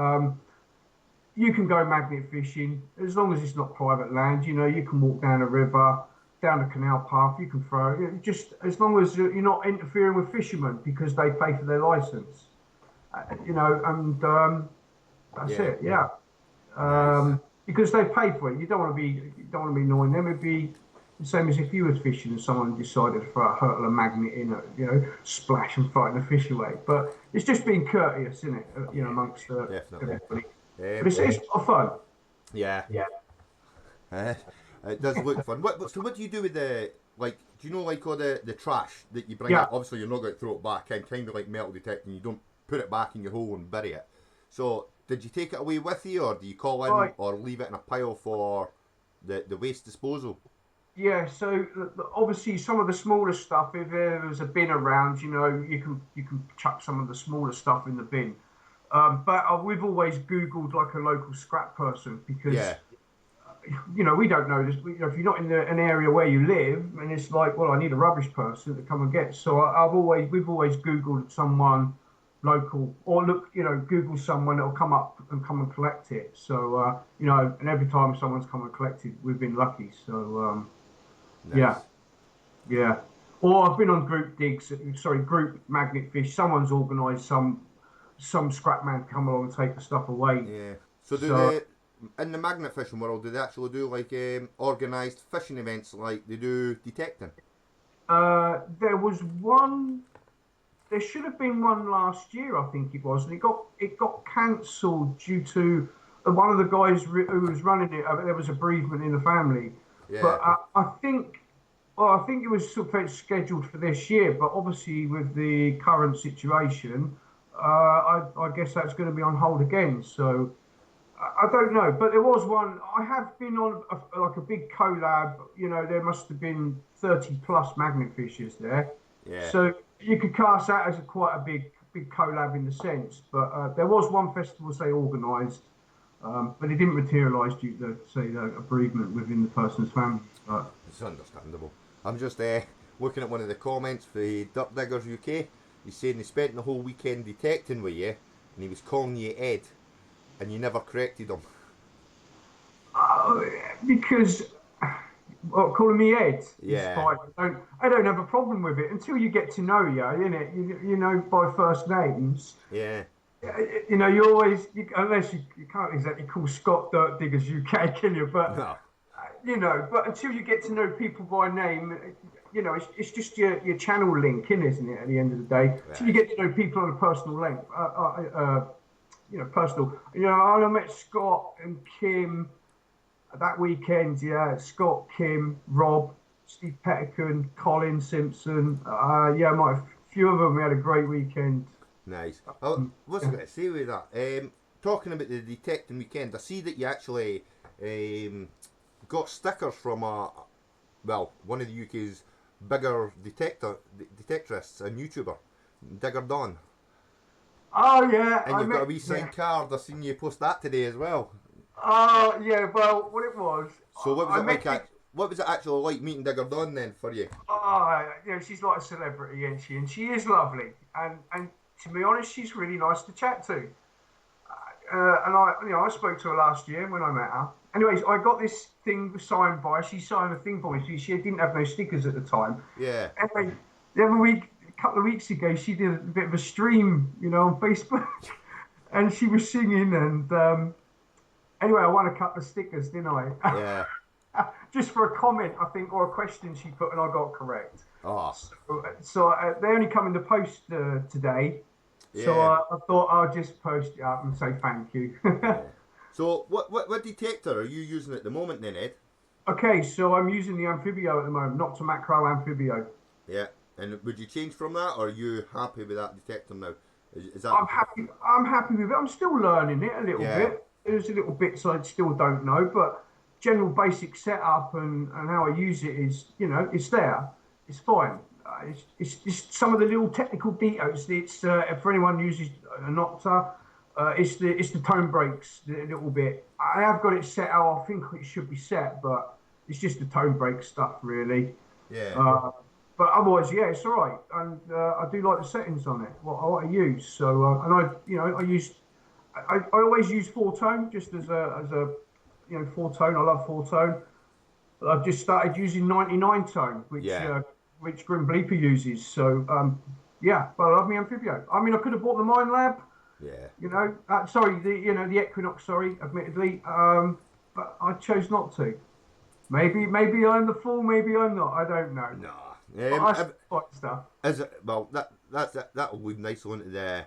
you can go magnet fishing as long as it's not private land. You know, you can walk down a river, down a canal path. You can throw it, just as long as you're not interfering with fishermen because they pay for their license. You know, and that's Yeah. it. Yeah. Nice. Because they pay for it. You don't want to be annoying them. It'd be the same as if you was fishing and someone decided to throw a hurtle a magnet in it, you know, splash and frighten the fish away. But it's just being courteous, isn't it? You know, amongst Definitely. everybody. Um, But it's a lot of fun. yeah. Yeah. Uh, it does look fun. So what do you do with the, like, do you know, like, all the trash that you bring Yeah. up? Obviously, you're not going to throw it back in, kind of like metal detecting. You don't put it back in your hole and bury it. So, did you take it away with you, or do you call in Right. or leave it in a pile for the waste disposal? Yeah, so obviously some of the smaller stuff, if there's a bin around, you know, you can chuck some of the smaller stuff in the bin. But we've always Googled like a local scrap person because Yeah. you know we don't know this. You know, if you're not in an area where you live, and it's like, well, I need a rubbish person to come and get. So we've always Googled someone local, or look, you know, Google someone that'll come up and come and collect it. So you know, and every time someone's come and collected, we've been lucky. So Nice. yeah. Yeah. Or I've been on group digs, sorry, group magnet fish. Someone's organised some scrap man to come along and take the stuff away. Yeah. So So in the magnet fishing world, do they actually do like organised fishing events like they do detecting? there was one. There should have been one last year, I think it was, and it got cancelled due to one of the guys who was running it. There was a bereavement in the family, Yeah. but I think. Well, I think it was sort of scheduled for this year, but obviously with the current situation, I guess that's going to be on hold again. So I don't know, but there was one. I have been on like a big collab. You know, there must have been 30 plus magnet fishers there. Yeah. So you could cast that as quite a big collab in the sense. But there was one festival they organised, but it didn't materialise due to say a bereavement within the person's family. But It's understandable. I'm just looking at one of the comments for Dirt Diggers UK. He's saying he spent the whole weekend detecting with you, and he was calling you Ed, and you never corrected him. because well, calling me Ed Yeah. is fine. I don't have a problem with it until you get to know you, innit? You know, by first names. Yeah. You know, you always, unless you can't exactly call Scott Dirt Diggers UK, can you? But No. you know, but until you get to know people by name, you know, it's just your channel link, isn't it? At the end of the day, until you get to know people on a personal personal. I met Scott and Kim that weekend. Yeah, Scott, Kim, Rob, Steve Pettican, Colin Simpson. A few of them. We had a great weekend. Nice. Oh, what's I Yeah. going to say with that? Talking about the detecting weekend, I see that you actually um, got stickers from one of the UK's bigger detectorists and YouTuber, Digger Dawn. Oh yeah, And I you've got a met. wee Yeah. signed card. I seen you post that today as well. Oh yeah. Well, what it was, So what was I it met like? Dig. What was it actually like meeting Digger Dawn then for you? She's like a celebrity, isn't she? And she is lovely. And to be honest, she's really nice to chat to. And I spoke to her last year when I met her. Anyways, I got this thing signed by. She signed a thing for me. She didn't have no stickers at the time. Yeah, Anyway, the other week, a couple of weeks ago, she did a bit of a stream, on Facebook, and she was singing. And anyway, I won a couple of stickers, didn't I? yeah. Just for a comment, I think, or a question she put, and I got correct. Oh, So they only come in the post today. So yeah, I thought I'll just post it up and say thank you. yeah. So what detector are you using at the moment then, Ed? Okay, so I'm using the Amphibio at the moment, not to macro Amphibio. Yeah. And would you change from that, or are you happy with that detector now? Is that I'm happy. I'm happy with it. I'm still learning it a little yeah, bit. There's a little bits I still don't know, but general basic setup and how I use it is, it's there. It's fine. It's just some of the little technical details. It's for anyone who uses an Octa. It's the tone breaks a little bit. I have got it set how I think it should be set, but it's just the tone break stuff really. yeah, Uh, but otherwise, yeah, it's all right, and I do like the settings on it. What I use, so and I always use four tone just as a four tone. I love four tone. But I've just started using 99 tone, yeah, which Grim Bleeper uses. So yeah, but I love me Amphibio. I mean, I could have bought the Mind Lab, yeah. sorry, the Equinox, sorry, admittedly, but I chose not to. Maybe I'm the fool, maybe I'm not. I don't know. No. But I still like stuff. As it, well, that'll lead nicely into the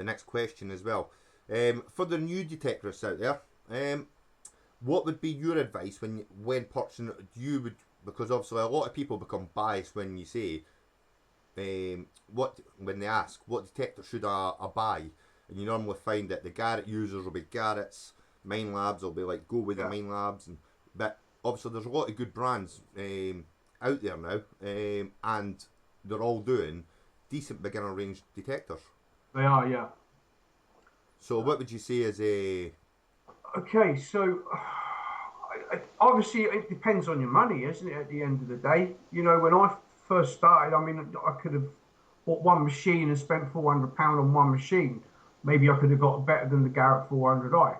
next question as well. For the new detectorists out there, what would be your advice when purchasing it? You would, because obviously a lot of people become biased when you say what when they ask what detector should I buy, and you normally find that the Garrett users will be Garrett's, Mind Labs will be like go with the Yeah, Mind Labs, but obviously there's a lot of good brands out there now, and they're all doing decent beginner range detectors. they are. Yeah. So what would you say is a Okay, so obviously it depends on your money, isn't it? At the end of the day, when I first started, I mean, I could have bought one machine and spent £400 on one machine. Maybe I could have got better than the Garrett 400i.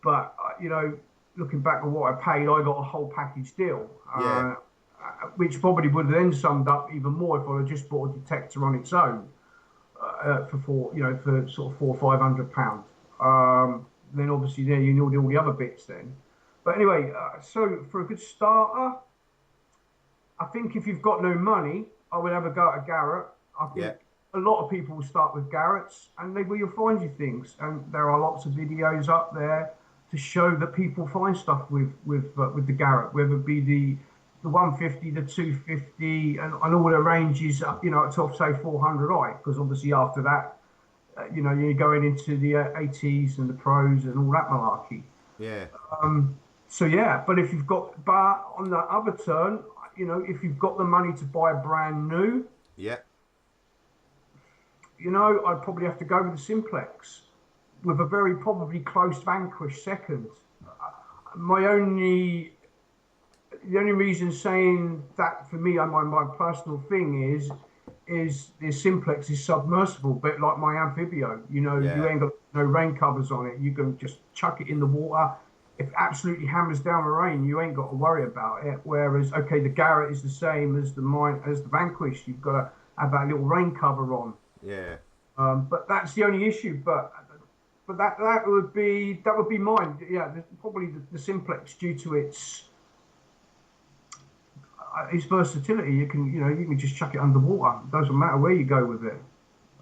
But looking back at what I paid, I got a whole package deal, yeah, which probably would have then summed up even more if I had just bought a detector on its own for sort of £400 or £500. Then obviously there you know all the other bits then. But anyway, so for a good starter, I think if you've got no money, I would have a go at a Garrett. I yeah, think a lot of people will start with Garretts, and they will find you things. And there are lots of videos up there to show that people find stuff with the Garrett, whether it be the 150, the 250, and all the ranges up, at top say 400i, because obviously after that, you're going into the 80s and the pros and all that malarkey. yeah, So yeah, but on the other turn, if you've got the money to buy a brand new, yeah, I'd probably have to go with the Simplex with a very probably close Vanquish second. My only The only reason saying that for me, my personal thing is the Simplex is submersible, but like my Amphibio, you yeah, ain't got no rain covers on it. You can just chuck it in the water. If it absolutely hammers down the rain, you ain't got to worry about it. Whereas, okay, the Garrett is the same as the Vanquish. You've got to have that little rain cover on. yeah, But that's the only issue. But that would be mine. Yeah, probably the Simplex due to its versatility. You can just chuck it underwater. It doesn't matter where you go with it.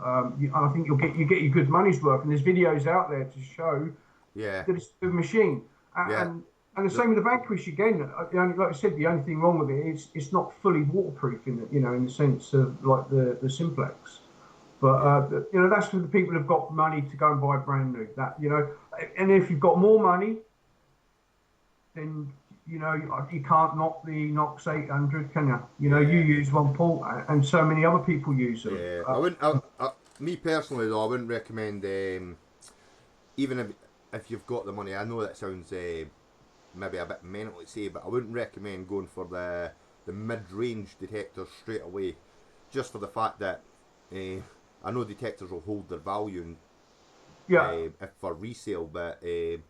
I think you get your good money's worth. And there's videos out there to show Yeah. that it's a good machine. Yeah. And the same with the Vanquish again. Like I said, the only thing wrong with it is it's not fully waterproof in the sense of like the Simplex. But that's for the people who've got money to go and buy brand new. And if you've got more money, then you can't knock the Knox 800, can you? You use one port, and so many other people use them. Yeah, I wouldn't. Me personally, though, I wouldn't recommend. Even if you've got the money, I know that sounds maybe a bit mental to say, but I wouldn't recommend going for the mid-range detectors straight away, just for the fact that I know detectors will hold their value if for resale, but you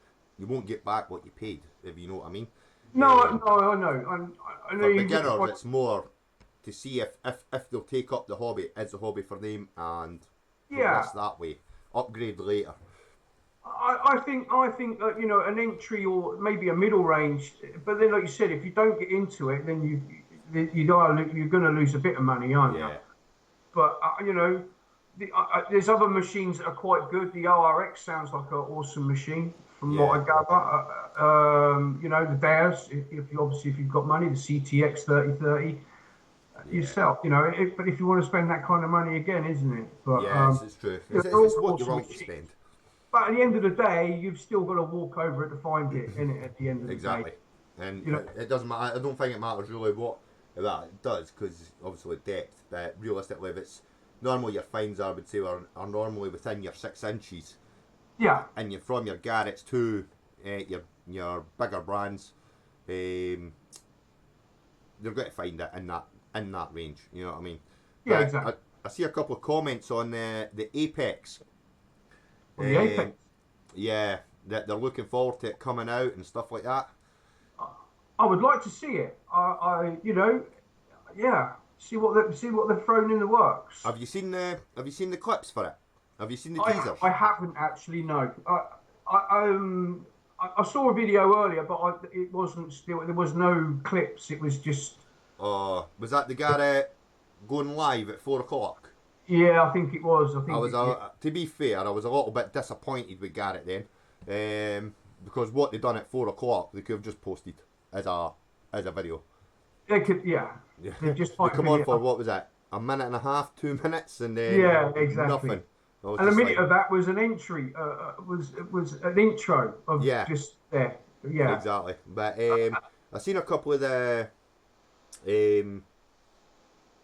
won't get back what you paid, if you know what I mean. No, I know. I know. For beginners, it's more to see if they'll take up the hobby. Is the hobby for them, and progress that way. Upgrade later. I think an entry or maybe a middle range, but then like you said, if you don't get into it, then you're going to lose a bit of money, aren't you? But there's other machines that are quite good. The ORX sounds like an awesome machine, from what I gather. The DAOs, if you've got money, the CTX 3030 yourself. But if you want to spend that kind of money again, isn't it? But, it's true. It's what you want to spend. But at the end of the day, you've still got to walk over it to find it, innit, at the end of the day. Exactly. And it doesn't matter. I don't think it matters really what that it does, because obviously depth, but realistically, if it's normal, your fines, I would say, are normally within your 6 inches. Yeah. And you're from your Garrett's to your bigger brands, they're going to find it in that range. You know what I mean? Yeah, exactly. I see a couple of comments on the Apex. The Apex. Yeah, that they're looking forward to it coming out and stuff like that. I would like to see it. See what they've thrown in the works. Have you seen the clips for it? Have you seen the teasers? I haven't actually. No. I saw a video earlier, but it wasn't still. There was no clips. It was just. Was that the Garrett going live at 4 o'clock? Yeah, I think it was. To be fair, I was a little bit disappointed with Garrett then, because what they done at 4 o'clock, they could have just posted as a video. They could, yeah. They just they come on for what was that? A minute and a half, 2 minutes, and then exactly. nothing. And a minute of that was an entry. Was an intro of just there. Yeah, exactly. But I've seen a couple of the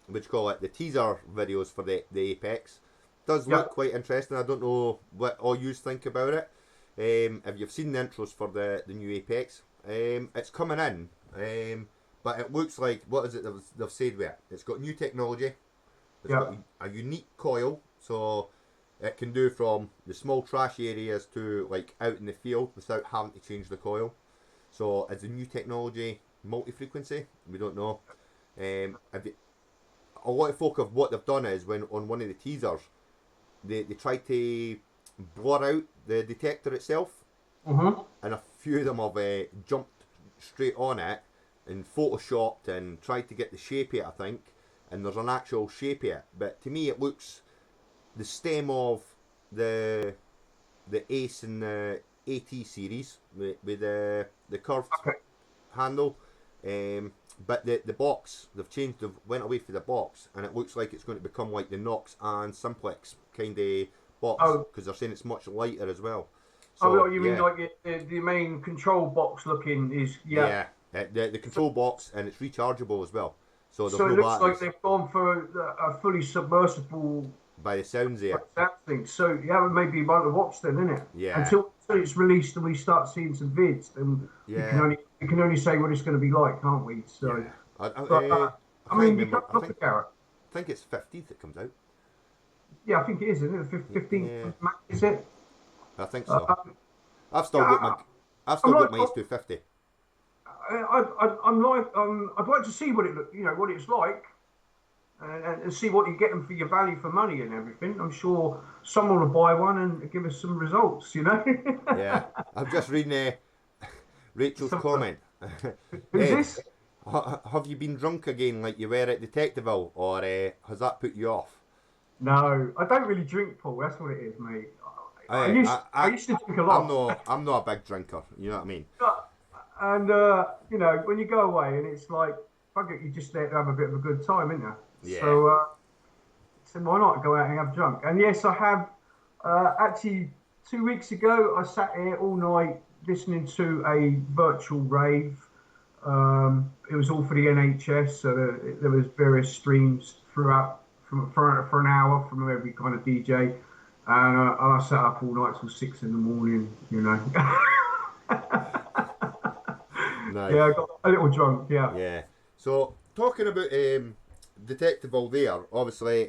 what you call it, the teaser videos for the Apex. Does look quite interesting. I don't know what all you think about it. If you've seen the intros for the new Apex, it's coming in. But it looks like, what is it they've said with it? It's got new technology. It's got a unique coil, so it can do from the small trash areas to like out in the field without having to change the coil. So it's a new technology, multi-frequency. We don't know. A lot of folk of what they've done is when on one of the teasers, they try to blur out the detector itself, and a few of them have jumped straight on it and photoshopped and tried to get the shape of it, I think, and there's an actual shape of it. But to me, it looks the stem of the Ace and the AT series with the curved handle. But the box, they've went away from the box, and it looks like it's going to become like the Knox and Simplex kind of box, because they're saying it's much lighter as well. So, you mean like the main control box looking is the control box, and it's rechargeable as well. So it looks like they've gone for a fully submersible. By the sounds here. That thing. So maybe about to watch then, isn't it? Yeah. Until it's released and we start seeing some vids, then we can only say what it's going to be like, can't we? So. Yeah. I mean, you can't look at Garrett. I think it's 15th it comes out. Yeah, I think it is, isn't it? 15th is it? I think so. I've still got my Ace 250. I'd like to see what it's like, and see what you're getting for your value for money and everything. I'm sure someone will buy one and give us some results. Yeah, I'm just reading Rachel's comment. Who's this? Have you been drunk again like you were at Detectiveville, or has that put you off? No, I don't really drink, Paul. That's what it is, mate. I I, used I, I I, used to drink a I'm lot, not, I'm not a big drinker. You know what I mean? and you know, when you go away and it's like, fuck it, you just there to have a bit of a good time, isn't you? Yeah. So why not go out and have drunk? And yes, I have. Actually, 2 weeks ago, I sat here all night listening to a virtual rave. It was all for the NHS, so there was various streams throughout for an hour from every kind of DJ, and I sat up all night till 6 in the morning. You know, yeah, I Nice. got a little drunk. Yeah. Yeah. So talking about Detective All there, obviously,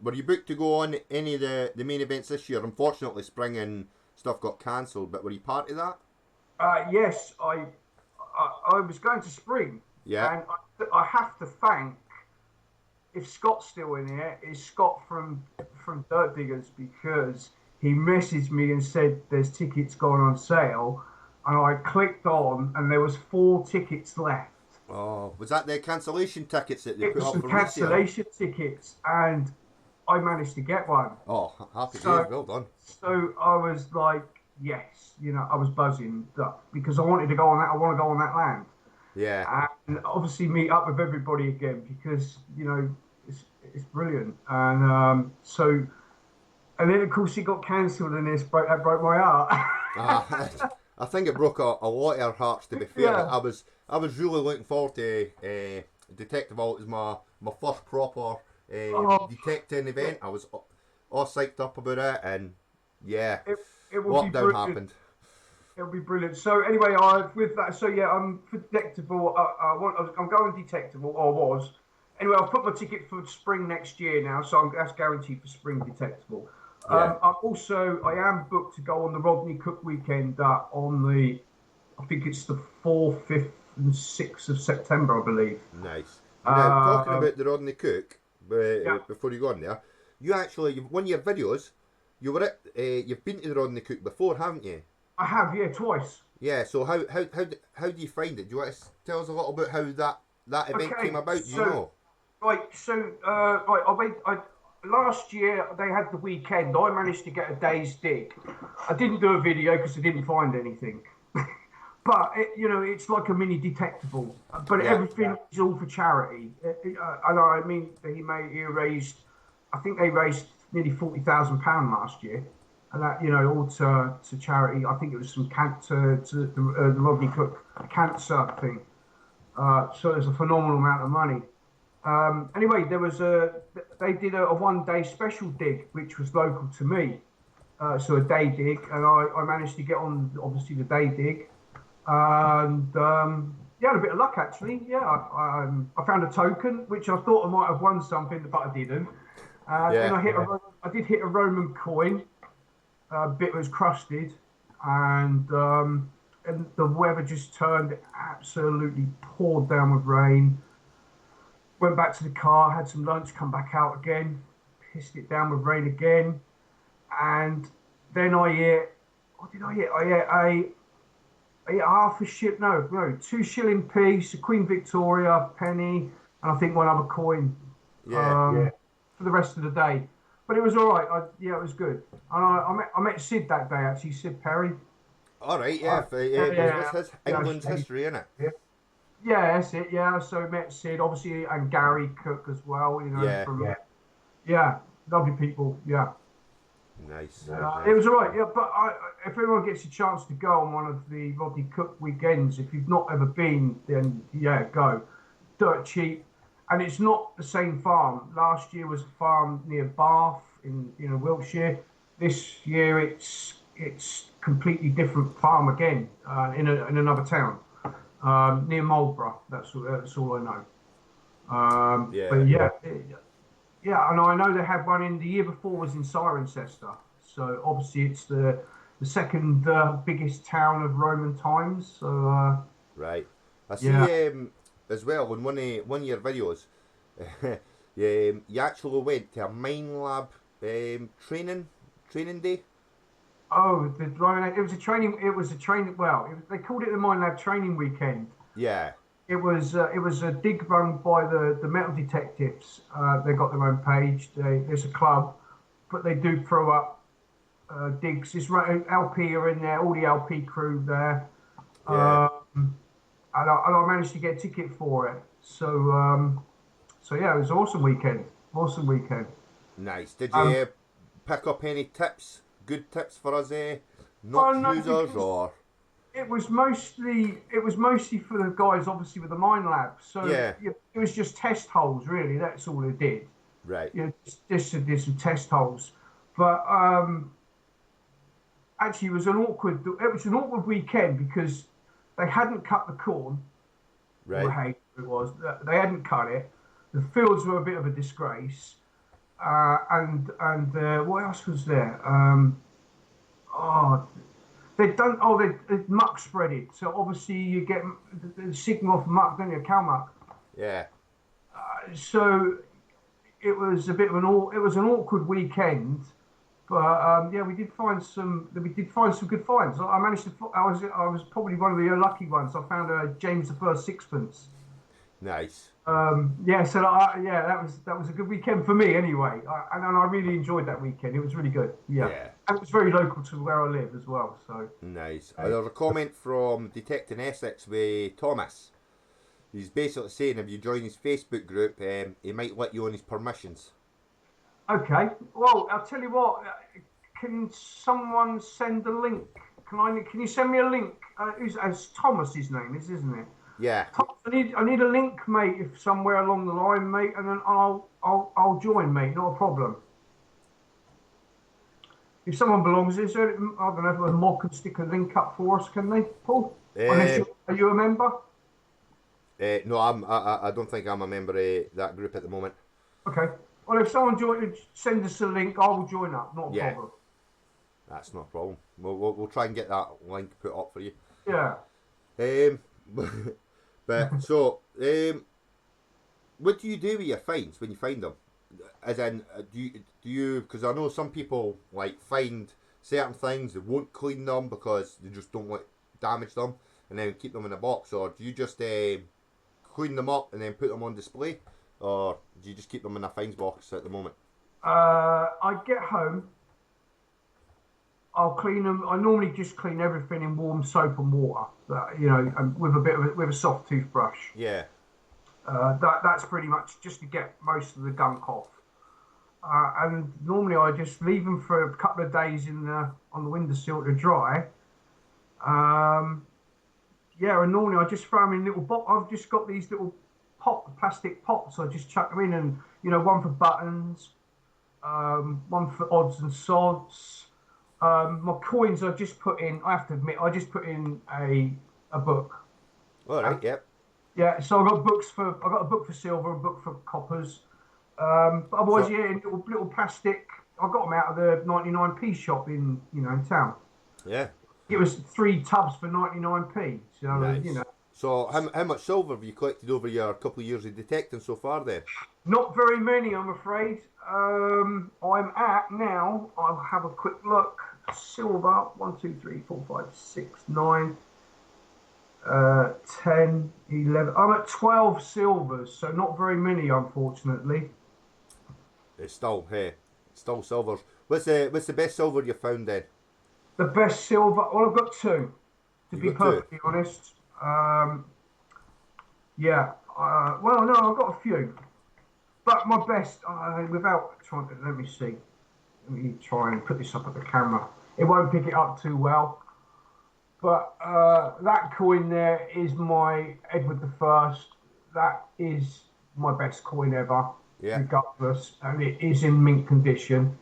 were you booked to go on any of the main events this year? Unfortunately, spring and stuff got cancelled, but were you part of that? Yes, I was going to Spring, Yeah. and I have to thank, if Scott's still in here, is Scott from Dirt Diggers, because he messaged me and said there's tickets going on sale, and I clicked on and there was 4 tickets left. Oh, was that the cancellation tickets that they It put was up some for resale? cancellation tickets, and I managed to get one. Oh, happy days. So Well done. so I was like, yes, you know, I was buzzing because I wanted to go on that. I want to go on that land, Yeah. and obviously meet up with everybody again because you know it's brilliant. And and then of course it got cancelled, and that broke my heart. Uh, I think it broke a lot of our hearts. To be fair, like, Yeah. I was really looking forward to Detective Alt as my first proper Oh, detecting yeah. event. I was all psyched up about it, and yeah, It it will be lockdown brilliant. happened. It'll be brilliant. So anyway, I with that. So yeah, I'm for detectable. I'm going detectable. Or was. Anyway, I've put my ticket for spring next year now, so that's guaranteed for spring detectable. Yeah, I am booked to go on the Rodney Cook weekend on I think it's the 4th, 5th, and 6th of September, I believe. nice. You know, talking Um, about the Rodney Cook, yeah, before you go on there, you've one of your videos. You've been to the Rodney Cook before, haven't you? I have, yeah, twice. Yeah. So how do you find it? Do you want to tell us a little bit how that event came Okay, about? Do you know? right. Last year they had the weekend. I managed to get a day's dig. I didn't do a video because I didn't find anything. But you know, it's like a mini detectable. But Yeah. everything is all for charity. And I mean, he raised. I think they raised nearly £40,000 last year, and that you know all to charity. I think it was some cancer to the Rodney Cook cancer thing. So there's a phenomenal amount of money. Anyway, they did a 1 day special dig, which was local to me. So a day dig, and I managed to get on obviously the day dig, and yeah, had a bit of luck actually. Yeah, I found a token, which I thought I might have won something, but I didn't. Then Yeah. I did hit a Roman coin. A bit was crusted, and the weather just turned absolutely poured down with rain. Went back to the car, had some lunch, come back out again, pissed it down with rain again, and then I hit. What did I hit? I hit half a shit. No, 2 shilling piece, a Queen Victoria penny, and I think one other coin Yeah. for the rest of the day. But it was all right. Yeah, it was good. And I met Sid that day actually, Sid Perry. All right. Yeah. Uh, yeah, This yeah, has yeah, England's history in it. yeah, that's it. Yeah, so met Sid obviously and Gary Cook as well. You know Yeah. from yeah, lovely people. Yeah. Nice. It Nice. was all right, yeah. But if anyone gets a chance to go on one of the Rodney Cook weekends, if you've not ever been, then yeah, go. Dirt cheap, and it's not the same farm. Last year was a farm near Bath in Wiltshire. This year it's completely different farm again in another town near Marlborough. That's all I know. Yeah. But yeah, and I know they had one in the year before was in Cirencester. So obviously it's the second biggest town of Roman times. So Right. I yeah. see. As well on one of your videos, you actually went to a mine lab training day. Oh, it was a training. It was a training. Well, they called it the Mine Lab training weekend. Yeah. It was a dig run by the metal detectives. They got their own page. There's a club, but they do throw up digs. LP are in there, all the LP crew there, Yeah. and I managed to get a ticket for it. So yeah, it was an awesome weekend. Awesome weekend. Nice. Did Um, you pick up any tips? Good tips for us, not well, no, users because or? it was mostly for the guys, obviously with the mine lab. So Yeah. it was just test holes, really. That's all it did. Right. Just did some test holes. But actually, it was an awkward weekend because they hadn't cut the corn, or Right. hay it was. They hadn't cut it. The fields were a bit of a disgrace. And what else was there? Oh, they'd done. Oh, they muck spreaded. So obviously you get the signal off muck, don't you? Cow muck. Yeah. So it was an awkward weekend. But yeah, we did find some good finds. I managed to. I was probably one of the lucky ones. I found a James the First sixpence. Nice. Yeah, so yeah, that was a good weekend for me anyway, and I really enjoyed that weekend. It was really good. Yeah, Yeah. and it was very local to where I live as well. So Nice. uh, There's a comment from Detecting Essex with Thomas. He's basically saying if you join his Facebook group, he might let you on his permissions. okay, well I'll tell you what. Can someone send a link? Can you send me a link? It's Thomas his name is, isn't it? Yeah. I need a link, mate. If somewhere along the line, mate, and then I'll join, mate. Not a problem. If someone belongs, is there? I don't know if a mod can stick a link up for us, can they, Paul? Unless Uh, are you a member? no, I don't think I'm a member of that group at the moment. Okay. Well, if someone send us a link, I will join up. Not a Yeah, problem. that's not a problem. We'll try and get that link put up for you. Yeah. Um, but so, what do you do with your finds when you find them? As in, do you? Because I know some people like find certain things, they won't clean them because they just don't want to damage them, and then keep them in a box. Or do you just clean them up and then put them on display, or do you just keep them in a finds box at the moment? I get home. I'll clean them. I normally just clean everything in warm soap and water. And with with a soft toothbrush. Yeah, That's pretty much just to get most of the gunk off. And normally I just leave them for a couple of days on the windowsill to dry. Um, yeah, and normally I just throw them in little I've just got these little plastic pots. I just chuck them in, and one for buttons, one for odds and sods. My coins I just put in. I have to admit, I just put in a book. all right, yep, Yeah, so I got a book for silver, a book for coppers. But otherwise, so yeah, in little plastic. I got them out of the 99p shop in town. yeah, It was 3 tubs for 99p. So. nice. So how much silver have you collected over your couple of years of detecting so far then? Not very many, I'm afraid. I'm at now. I'll have a quick look. Silver 1, 2, 3, 4, 5, 6, 9, 10, 11. I'm at 12 silvers, so not very many, unfortunately. It's still hey, still silvers. What's the best silver you found then? The best silver. Well, I've got two, to You be got two. perfectly honest. Yeah. Well, no, I've got a few, but my best, without trying to, let me see. Let me try and put this up at the camera. It won't pick it up too well, but that coin there is my Edward the First. That is my best coin ever, Yeah. regardless, and it is in mint condition.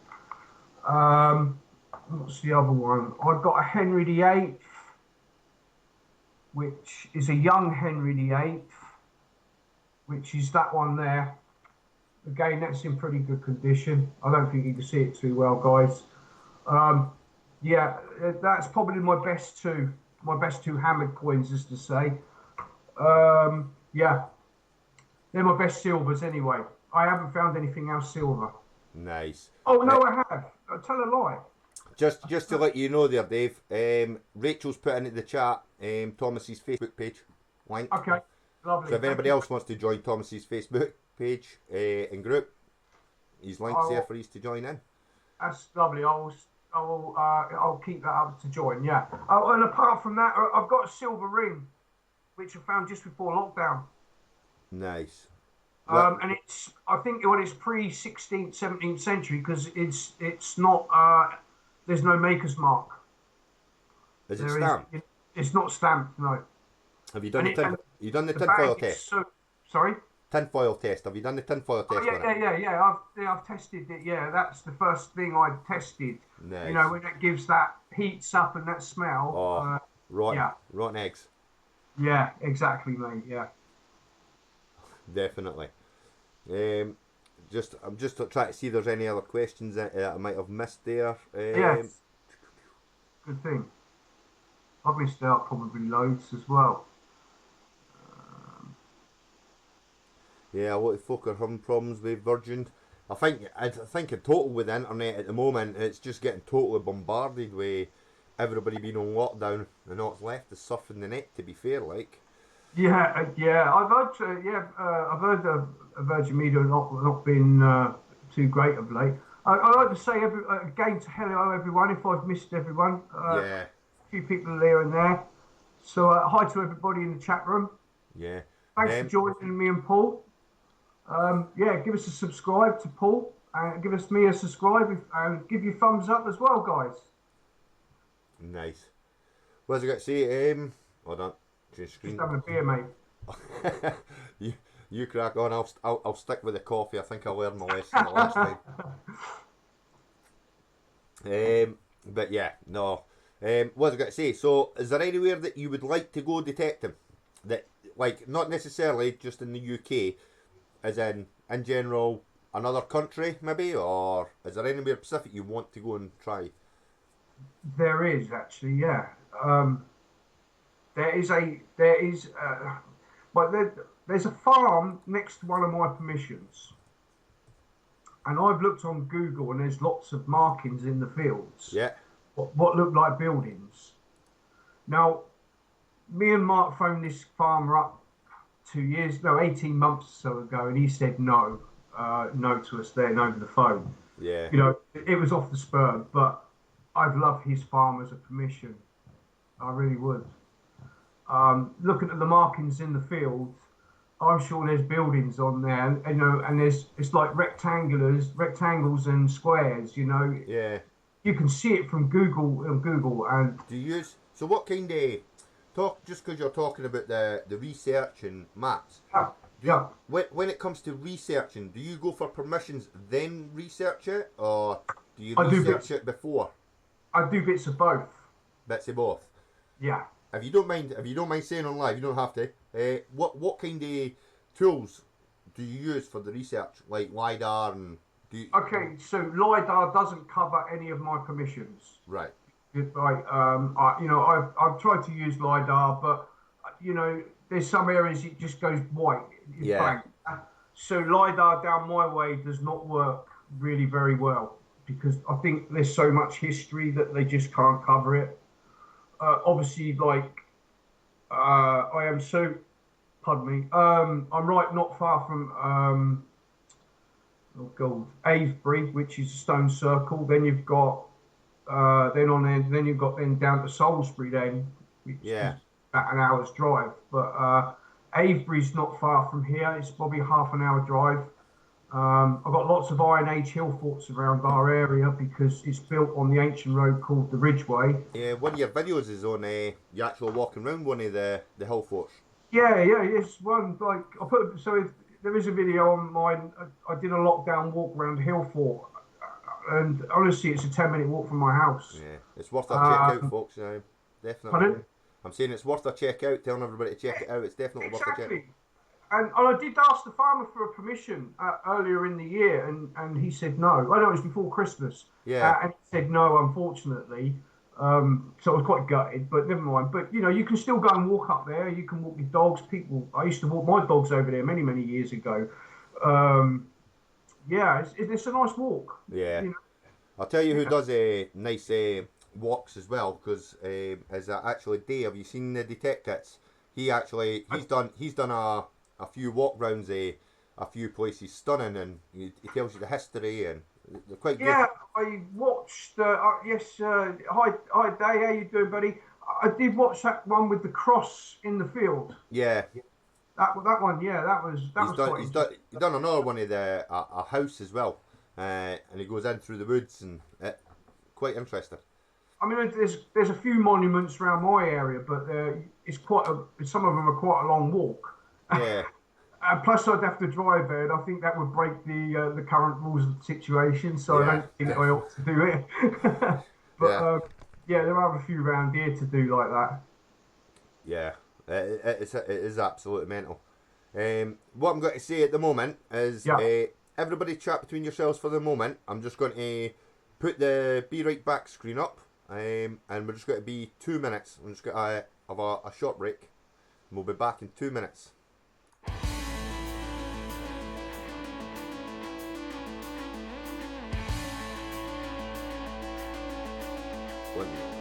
What's the other one? I've got a Henry VIII, which is a young Henry VIII, which is that one there. Again, that's in pretty good condition. I don't think you can see it too well, guys. Um, yeah, that's probably my best two hammered coins, as to say. Yeah, they're my best silvers anyway. I haven't found anything else silver. Nice. Oh Uh, no, I have. I'll tell a lie. just to let you know there, Dave. Rachel's put into the chat Thomas's Facebook page link. Okay, Lovely. So if Thank anybody you. else wants to join Thomas's Facebook page and group, his links there I'll, for you to join in. that's lovely. I'll keep that up to join. Yeah. Oh, and apart from that, I've got a silver ring, which I found just before lockdown. Nice. What And I think it's pre 16th, 17th century because it's not, there's no maker's mark. is it There is, stamped? it's not stamped, no. Have you done And the it, tin? and You done the the tinfoil bag is test? so, sorry? Tinfoil test. Have you done the tinfoil Oh test yeah, on it? I've tested it. Yeah, that's the first thing I tested. You Nice. know, when it gives that heats up and that smell. Oh, rotten, Yeah, rotten eggs. yeah, exactly, mate. Yeah. Definitely. I'm just trying to see if there's any other questions that I might have missed there. Yes, good thing. I've missed out probably loads as well. Yeah, a lot of folk are having problems with Virgin. I think in total with the internet at the moment, it's just getting totally bombarded with everybody being on lockdown, and all that's left is surfing the net. To be fair, like. Yeah. I've heard of Virgin Media not been too great of late. I'd like to say again to hello everyone if I've missed everyone. A Yeah, few people here and there. So hi to everybody in the chat room. yeah. Thanks for Um, joining me and Paul. Yeah, give us a subscribe to Paul and give us me a subscribe and give you thumbs up as well, guys. nice. What was I going to say? Hold on. Change Just screen. having a beer, mate. you, you crack on. I'll stick with the coffee. I think I learned my lesson the last time. But yeah, no. What was I going to say? So, is there anywhere that you would like to go detecting? That, like, not necessarily just in the UK, as in general, another country maybe, or is there anywhere specific you want to go and try? There is actually, yeah. Um, there is, but there's a farm next to one of my permissions, and I've looked on Google, and there's lots of markings in the fields, Yeah, what look like buildings. Now, me and Mark phoned this farmer up 2 years, no, 18 months or so ago, and he said no to us then over the phone. yeah, You know, it was off the spur, but I'd love his farm as a permission. I really would. Looking at the markings in the field, I'm sure there's buildings on there, you know, and it's like rectangles and squares. You know, yeah. you can see it from Google, and Do you use so what kind of talk? Just because you're talking about the research and maps, yeah, do you, yeah, when it comes to researching, do you go for permissions then research it, or do you I do research bits. it before? I do bits of both. Bits of both. Yeah. If you don't mind saying on live, you don't have to. What kind of tools do you use for the research, like lidar and do you, Okay, so LiDAR doesn't cover any of my permissions. right? Right, I've tried to use LiDAR, but you know, there's some areas it just goes white. It's Yeah, blank. So LiDAR down my way does not work really very well because I think there's so much history that they just can't cover it. Obviously, I am so, pardon me. I'm right not far from oh God, Avebury, which is a stone circle. Then you've got then you've got then down to Salisbury then, which is yeah. about an hour's drive. But Avebury's not far from here. It's probably half an hour drive. I've got lots of Iron Age hill forts around our area because it's built on the ancient road called the Ridgeway. Yeah, one of your videos is on you actually walking around one of the hill forts. Yeah, it's one like I put. So if, there is a video on mine. I did a lockdown walk around Hillfort, and honestly, it's a 10-minute walk from my house. Yeah, it's worth a check out, Um, folks. Definitely. Pardon? I'm saying it's worth a check out. Telling everybody to check it out. It's definitely worth a check. Exactly. And I did ask the farmer for a permission earlier in the year, and he said no. I know it was before Christmas, Yeah, and he said no, unfortunately. So I was quite gutted, but never mind. But you know, you can still go and walk up there. You can walk your dogs. People, I used to walk my dogs over there many, many years ago. Um, yeah, it's a nice walk. yeah. You know, I'll tell you who yeah. does nice walks as well, because as actually Dave, have you seen the detect kits? he's done a few walk rounds, a few places stunning, and he tells you the history, and they're quite good. Yeah, I watched. Yes, hi, Dave. How you doing, buddy? I did watch that one with the cross in the field. Yeah, That one, yeah, that was quite interesting. he's done another one of a house as well, and he goes in through the woods, and quite interesting. I mean, there's a few monuments around my area, but it's some of them are quite a long walk. Yeah, Plus, I'd have to drive there, and I think that would break the current rules of the situation. So I yeah, don't think I ought to do it. But yeah, yeah, there are a few around here to do like that. yeah. It is absolutely mental. What I'm going to say at the moment is, Yeah. everybody chat between yourselves for the moment. I'm just going to put the Be Right Back screen up, and we're just going to be 2 minutes. I'm just going to have a short break, and we'll be back in 2 minutes. One minute.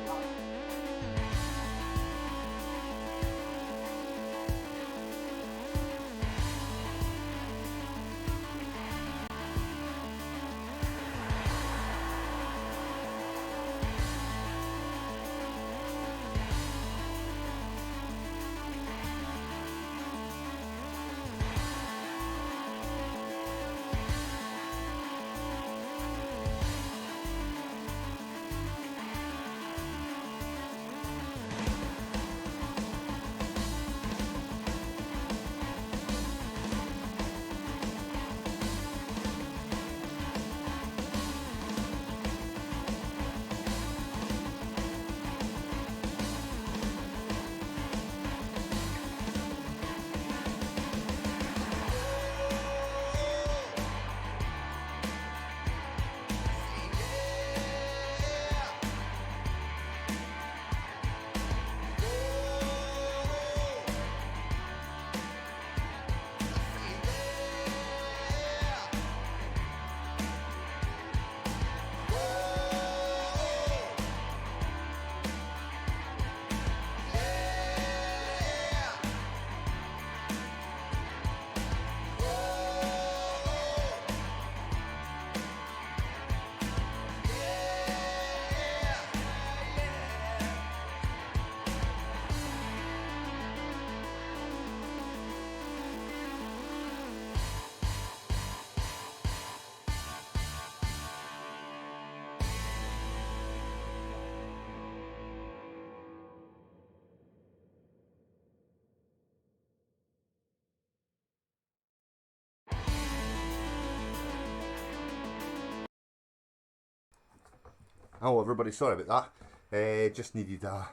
Oh, everybody, sorry about that. Just needed a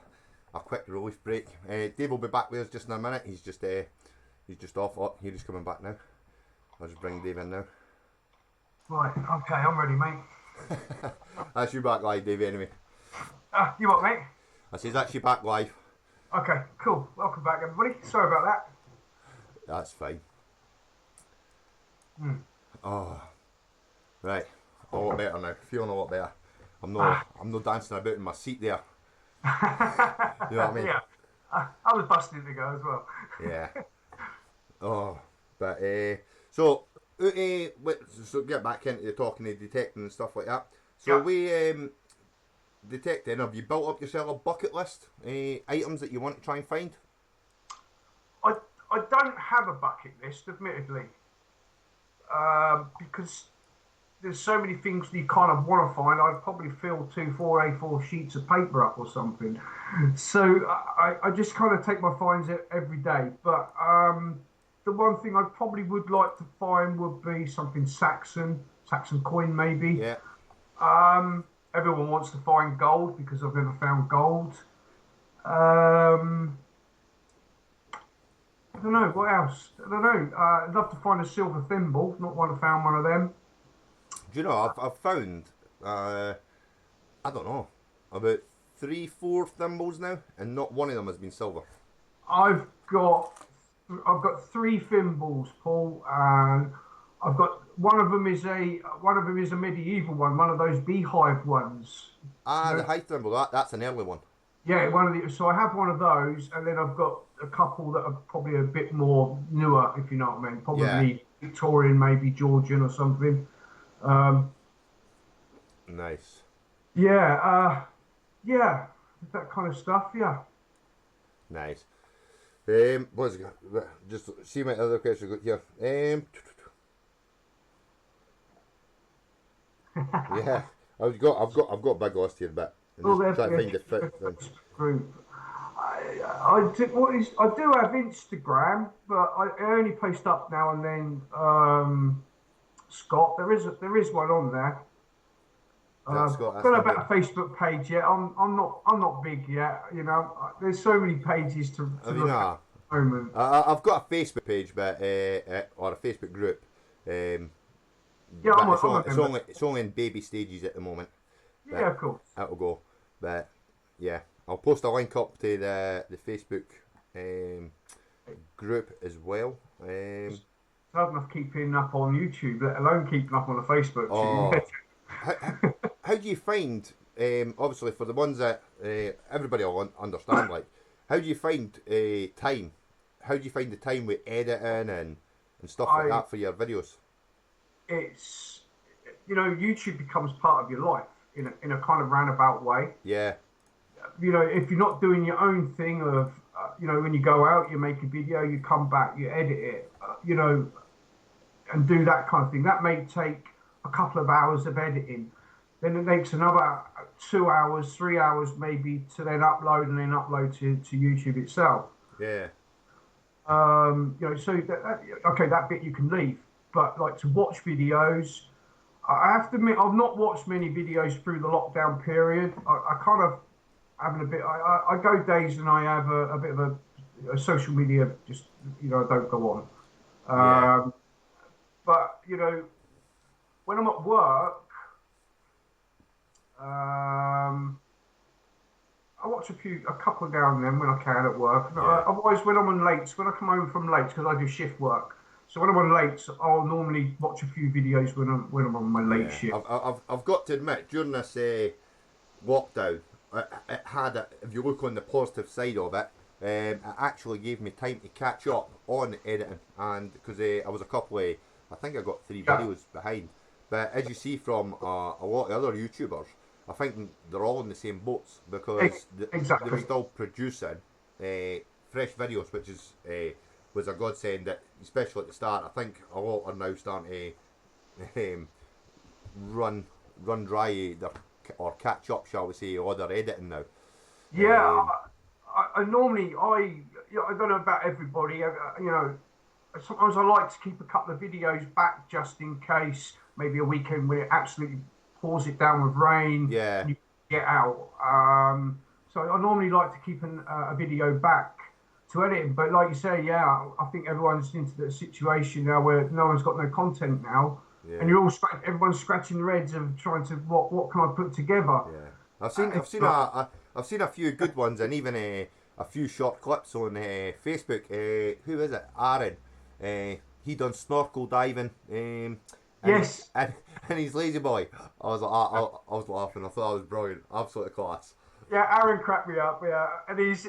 quick relief break. Dave will be back with us just in a minute. He's just off. Oh, here he's coming back now. I'll just bring Dave in now. Right. Okay, I'm ready, mate. That's you back live, Dave. Anyway, You what, mate? I says that's you back live. Okay, cool. Welcome back, everybody. Sorry about that. That's fine. Oh, right. A lot better now. Feeling a lot better. I'm not dancing about in my seat there. You know what I mean? Yeah. I was busting to go as well. Yeah. Oh, but so so get back into the talking and detecting and stuff like that. So Yeah. we detecting. Have you built up yourself a bucket list items that you want to try and find? I don't have a bucket list, admittedly, because there's so many things you kind of want to find. I'd probably fill 4 A4 sheets of paper up or something. So I just kind of take my finds every day. But the one thing I probably would like to find would be something Saxon coin maybe. Yeah. Everyone wants to find gold because I've never found gold. I don't know what else. I don't know. I'd love to find a silver thimble. Not one. I found one of them. Do you know I've found I don't know about 3-4 thimbles now, and not one of them has been silver. I've got 3 thimbles, Paul, and I've got one of them is a medieval one of those beehive ones. Ah, You the know, high thimble. That's an early one. Yeah, one of the so I have one of those, and then I've got a couple that are probably a bit more newer, if you know what I mean. Yeah. Probably Victorian, maybe Georgian or something. Um, Nice. yeah, yeah, that kind of stuff. Yeah. Nice. What's it? Just see my other question got here. Yeah, I've got a big list here, but I'm Well, just there's trying to find the the fit thing. Facebook group. I do have Instagram, but I only post up now and then. Scott, there is one on there. That's I Scott. That's don't know not good. about a Facebook page yet. I'm not big yet. You know, there's so many pages I to mean, look at the moment. I've got a Facebook page, but or a Facebook group, um, Yeah, but I'm a member. it's only in baby stages at the moment. But Yeah, of course. it'll go. But yeah, I'll post a link up to the Facebook um, group as well. It's hard enough keeping up on YouTube, let alone keeping up on the Facebook tube. Oh, how, how do you find? Obviously, for the ones that everybody will understand, like, how do you find time? How do you find the time with editing and stuff like I that for your videos? it's YouTube becomes part of your life in a kind of roundabout way. Yeah, If you're not doing your own thing of when you go out, you make a video, you come back, you edit it, and do that kind of thing. That may take a couple of hours of editing. Then it takes another 2 hours, 3 hours maybe to then upload and then upload to YouTube itself. yeah, So okay, that bit you can leave, but like to watch videos, I have to admit I've not watched many videos through the lockdown period. I kind of having a bit. I go days and I have a bit of a social media. Just I don't go yeah. on. But when I'm at work, I watch a couple now and then when I can at work. Yeah. Otherwise, when I'm on late, when I come home from late, because I do shift work. So when I'm on late, I'll normally watch a few videos when I'm on my late Yeah, shift. I've got to admit, during this lockdown, it had, if you look on the positive side of it, it actually gave me time to catch up on editing, and because I was a couple of, I think I got 3 videos behind. But as you see from a lot of other YouTubers, I think they're all in the same boats because they're Exactly. still producing fresh videos, which is was a godsend. That especially at the start, I think a lot are now starting to run dry their, or catch up, shall we say, or their editing now. Yeah, Um, I normally I don't know about everybody. Sometimes I like to keep a couple of videos back just in case. Maybe a weekend when it absolutely pours it down with rain yeah, and you get out. So I normally like to keep a video back to edit. But like you say, yeah, I think everyone's into the situation now where no one's got no content now, and yeah, you're all everyone's scratching their heads of trying to what can I put together. yeah. I've seen a few good ones, and even a few short clips on Facebook. Who is it? Aaron. He done snorkel diving. And he Yes, and he's lazy boy. I was laughing. I thought that was brilliant. Absolutely class. yeah, Aaron cracked me up. Yeah, and he's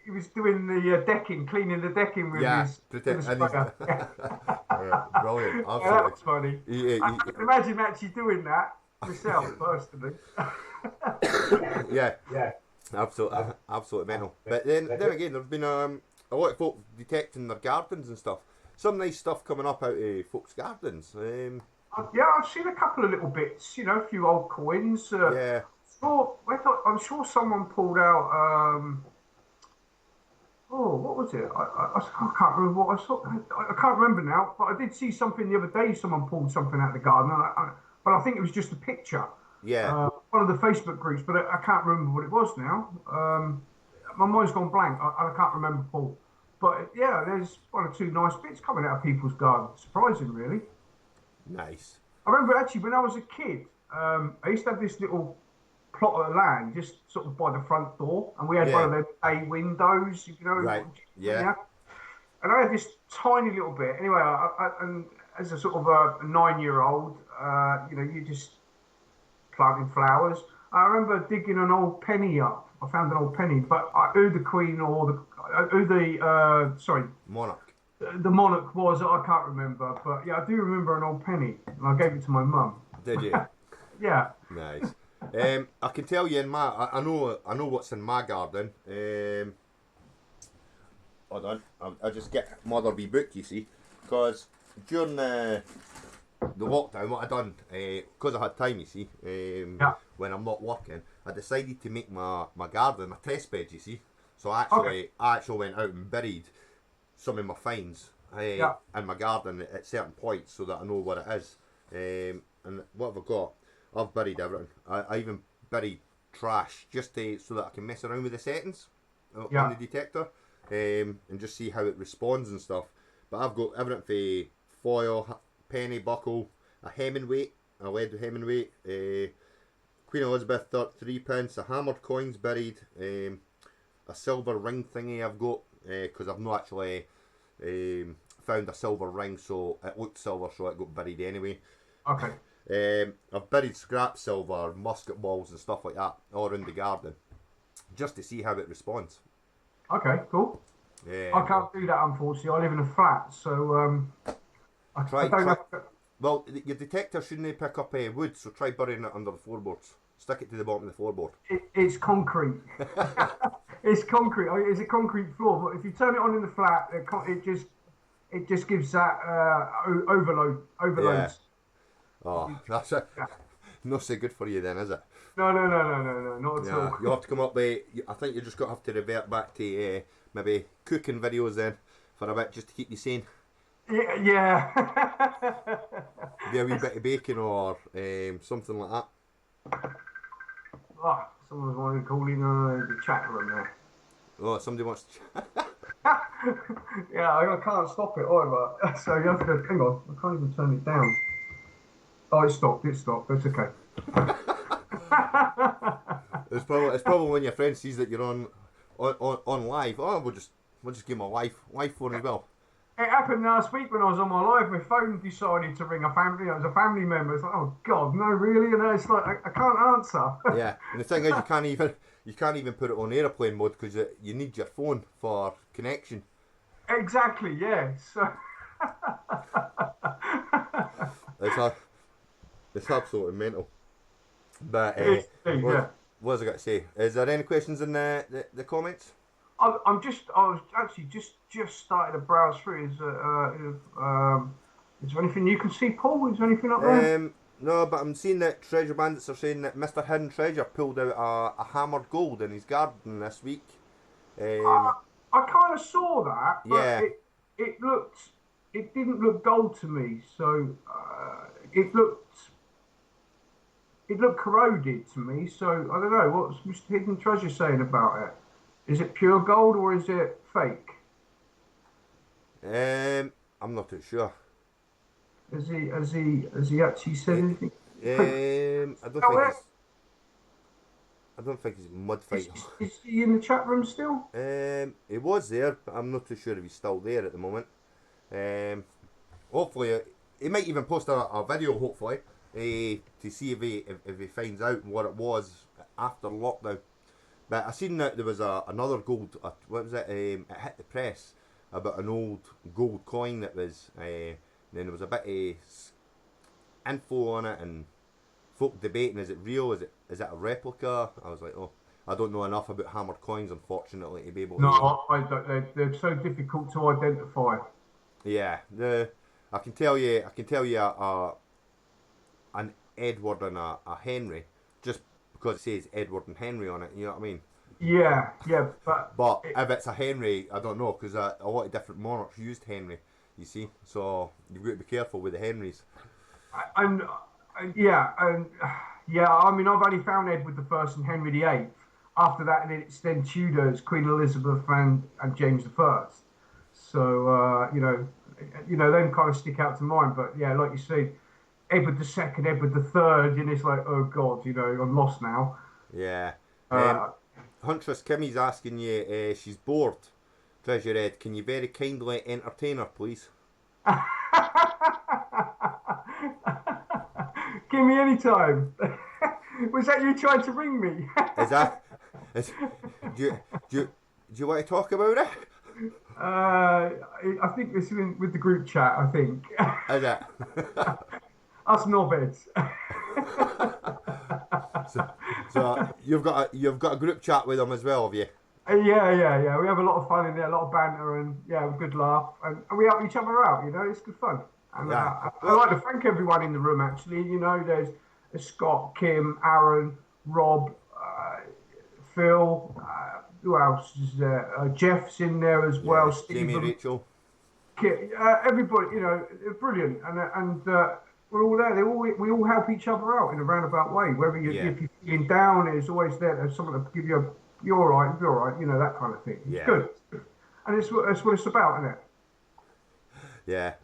he was doing the decking, cleaning the decking Yeah, with pretend, a and he's sprayer. Yeah, brilliant. yeah, that Absolutely. was funny. I He, can imagine actually doing that myself personally. yeah, absolutely mental. But then again, there's been a lot of folk detecting their gardens and stuff. Some nice stuff coming up out of folks' gardens. Yeah, I've seen a couple of little bits. A few old coins. Yeah, I'm sure someone pulled out. Oh, what was it? I can't remember what I saw. I can't remember now, but I did see something the other day. Someone pulled something out of the garden, but I think it was just a picture. yeah, One of the Facebook groups, but I can't remember what it was now. My mind's gone blank. I can't remember, Paul. But yeah, there's one or two nice bits coming out of people's gardens. Surprising, really. nice. I remember actually when I was a kid, I used to have this little plot of land just sort of by the front door, and we had one Yeah, of them bay windows, right. Yeah, yeah. And I had this tiny little bit. Anyway, and as a sort of a 9-year old, you just planting flowers. I remember digging an old penny up. I found an old penny, but who the Queen or who the sorry, Monarch. the monarch was, I can't remember. But yeah, I do remember an old penny, and I gave it to my mum. Did you? Yeah. Nice. I can tell you in my, I know what's in my garden. Hold on, I just get mother wee book, you see, because during the lockdown, what I done, because I had time, you see, Yeah. when I'm not working, I decided to make my garden a test bed, you see. So I actually went out and buried some of my finds Yeah. in my garden at certain points so that I know what it is. And what have I got? I've buried everything. I even buried trash just so that I can mess around with the settings on the detector and just see how it responds and stuff. But I've got everything for foil, penny, buckle, a Hemingway, a lead Hemingway, Queen Elizabeth 3 pence, a hammered coins buried, a silver ring thingy I've got because I've not actually found a silver ring, so it looked silver, so it got buried anyway. Okay. I've buried scrap silver, musket balls and stuff like that all around the garden just to see how it responds. Okay. Cool. I can't do that, unfortunately. I live in a flat, so I don't have. Well, your detector shouldn't pick up wood, so try burying it under the floorboards. Stick it to the bottom of the floorboard. It's concrete. It's concrete. It's a concrete floor, but if you turn it on in the flat, it just gives that overloads. Yeah. Oh, that's it. Yeah. Not so good for you then, is it? No, not at Yeah, all. you'll have to come up with. I think you're just going to have to revert back to maybe cooking videos then for a bit just to keep you sane. Yeah. Be a wee bit of bacon or something like that. Oh, someone's wanting to call in the chat room there. Oh, somebody wants to. Yeah, I can't stop it either. So you have to hang on. I can't even turn it down. Oh, it stopped. It stopped. That's okay. It's probably when your friend sees that you're on live. Oh, we'll just give him a live phone as well. It happened last week when I was on my live. My phone decided to ring a family. It was a family member. It's like, oh God, no, really? And it's like I can't answer. Yeah, and the thing is, you can't even put it on airplane mode because you need your phone for connection. Exactly. Yeah. So. It's absolutely mental. But Yeah. what was I got to say? Is there any questions in the comments? I was actually just started to browse through. Is there anything you can see, Paul? Is there anything up there? No, but I'm seeing that Treasure Bandits are saying that Mr. Hidden Treasure pulled out a hammered gold in his garden this week. I kind of saw that, but Yeah. it didn't look gold to me. So it looked corroded to me. So I don't know what's Mr. Hidden Treasure saying about it. Is it pure gold or is it fake? I'm not too sure. Has he actually said anything? I don't think he's mud fight. Is he in the chat room still? He was there, but I'm not too sure if he's still there at the moment. Hopefully, he might even post a video. Hopefully, to see if he finds out what it was after lockdown. But I seen that there was another gold. What was it? It hit the press about an old gold coin that was. Then there was a bit of info on it, and folk debating: is it real? Is it a replica? I was like, oh, I don't know enough about hammered coins, unfortunately, to be able to. No, I don't. They're so difficult to identify. Yeah, I can tell you an Edward and a Henry just because it says Edward and Henry on it. You know what I mean? Yeah, but if it's a Henry, I don't know because a lot of different monarchs used Henry. You see, so you've got to be careful with the Henrys. Yeah. I mean, I've only found Edward the First and Henry VIII. After that, it's then Tudors, Queen Elizabeth and James the First. So them kind of stick out to mind. But yeah, like you say, Edward the Second, Edward the Third, and it's like, oh God, I'm lost now. Yeah. Huntress Kimmy's asking you, she's bored. Treasure Ed, can you very kindly entertain her, please? Give me any time. Was that you trying to ring me? Is that? Is, do you do you want to talk about it? I think it's with the group chat. I think Is it? us knobheads. so, so you've got a group chat with them as well, have you? Yeah. We have a lot of fun in there, a lot of banter, and yeah, a good laugh, and we help each other out. You know, it's good fun. And Yeah. I Well, like to thank everyone in the room. Actually, you know, there's Scott, Kim, Aaron, Rob, Phil. Who else is there? Jeff's in there as well. yeah, Jamie, Stephen, Rachel. everybody. You know, they're brilliant, and we're all there. We all help each other out in a roundabout way. Whether Yeah, if you're feeling down, there's always there. There's someone to give you a you're all right, you're all right. You know that kind of thing. It's yeah, good, and it's what it's about, isn't it? yeah.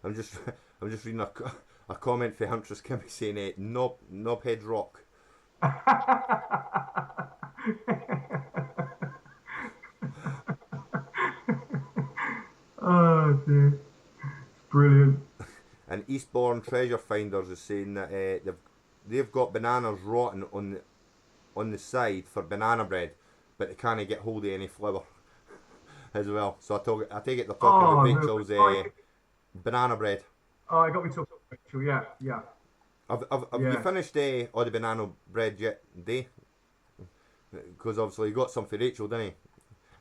I'm just I'm just reading a comment for Huntress Kimmy saying knobhead rock. Oh dear, it's brilliant. And Eastbourne Treasure Finders is saying that they've got bananas rotten on the side for banana bread, but they can't get hold of any flour as well. So I take it they're talking about Oh no, Rachel's banana bread. I got me talking. Rachel. Yeah. Have you Yeah. finished all the banana bread yet, Day? Because obviously he got some for Rachel, didn't he?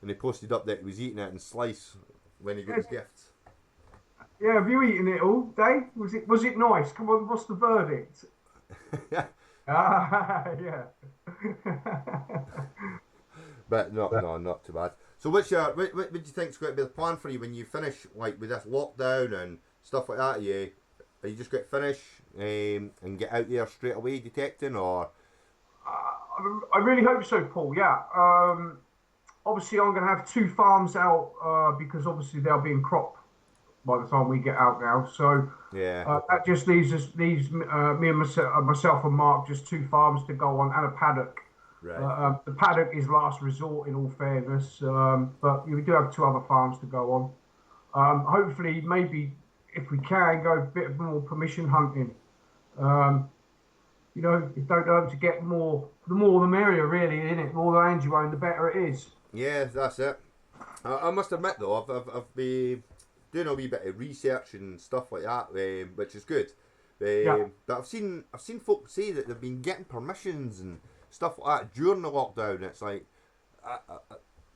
And he posted up that he was eating it in slice when he got his gifts. Yeah, have you eaten it all, Dave? Was it nice? Come on, what's the verdict? Yeah. But no, not too bad. So what do you think's going to be the plan for you when you finish, like with this lockdown and stuff like that? Are you just going to finish and get out there straight away detecting, or? I really hope so, Paul. Yeah. Obviously, I'm going to have two farms out because obviously they'll be in crop by the time we get out now. So Yeah, that just leaves me and myself and Mark just two farms to go on and a paddock. right. The paddock is last resort, in all fairness, but we do have two other farms to go on. Hopefully, maybe if we can go a bit more permission hunting. Um, you know, it don't hurt to get more. The more the merrier, really, isn't it? The more land you own, the better it is. Yeah, that's it. I must admit though, I've been doing a wee bit of research and stuff like that, which is good. Yeah. But I've seen folk say that they've been getting permissions and stuff like that during the lockdown. It's like,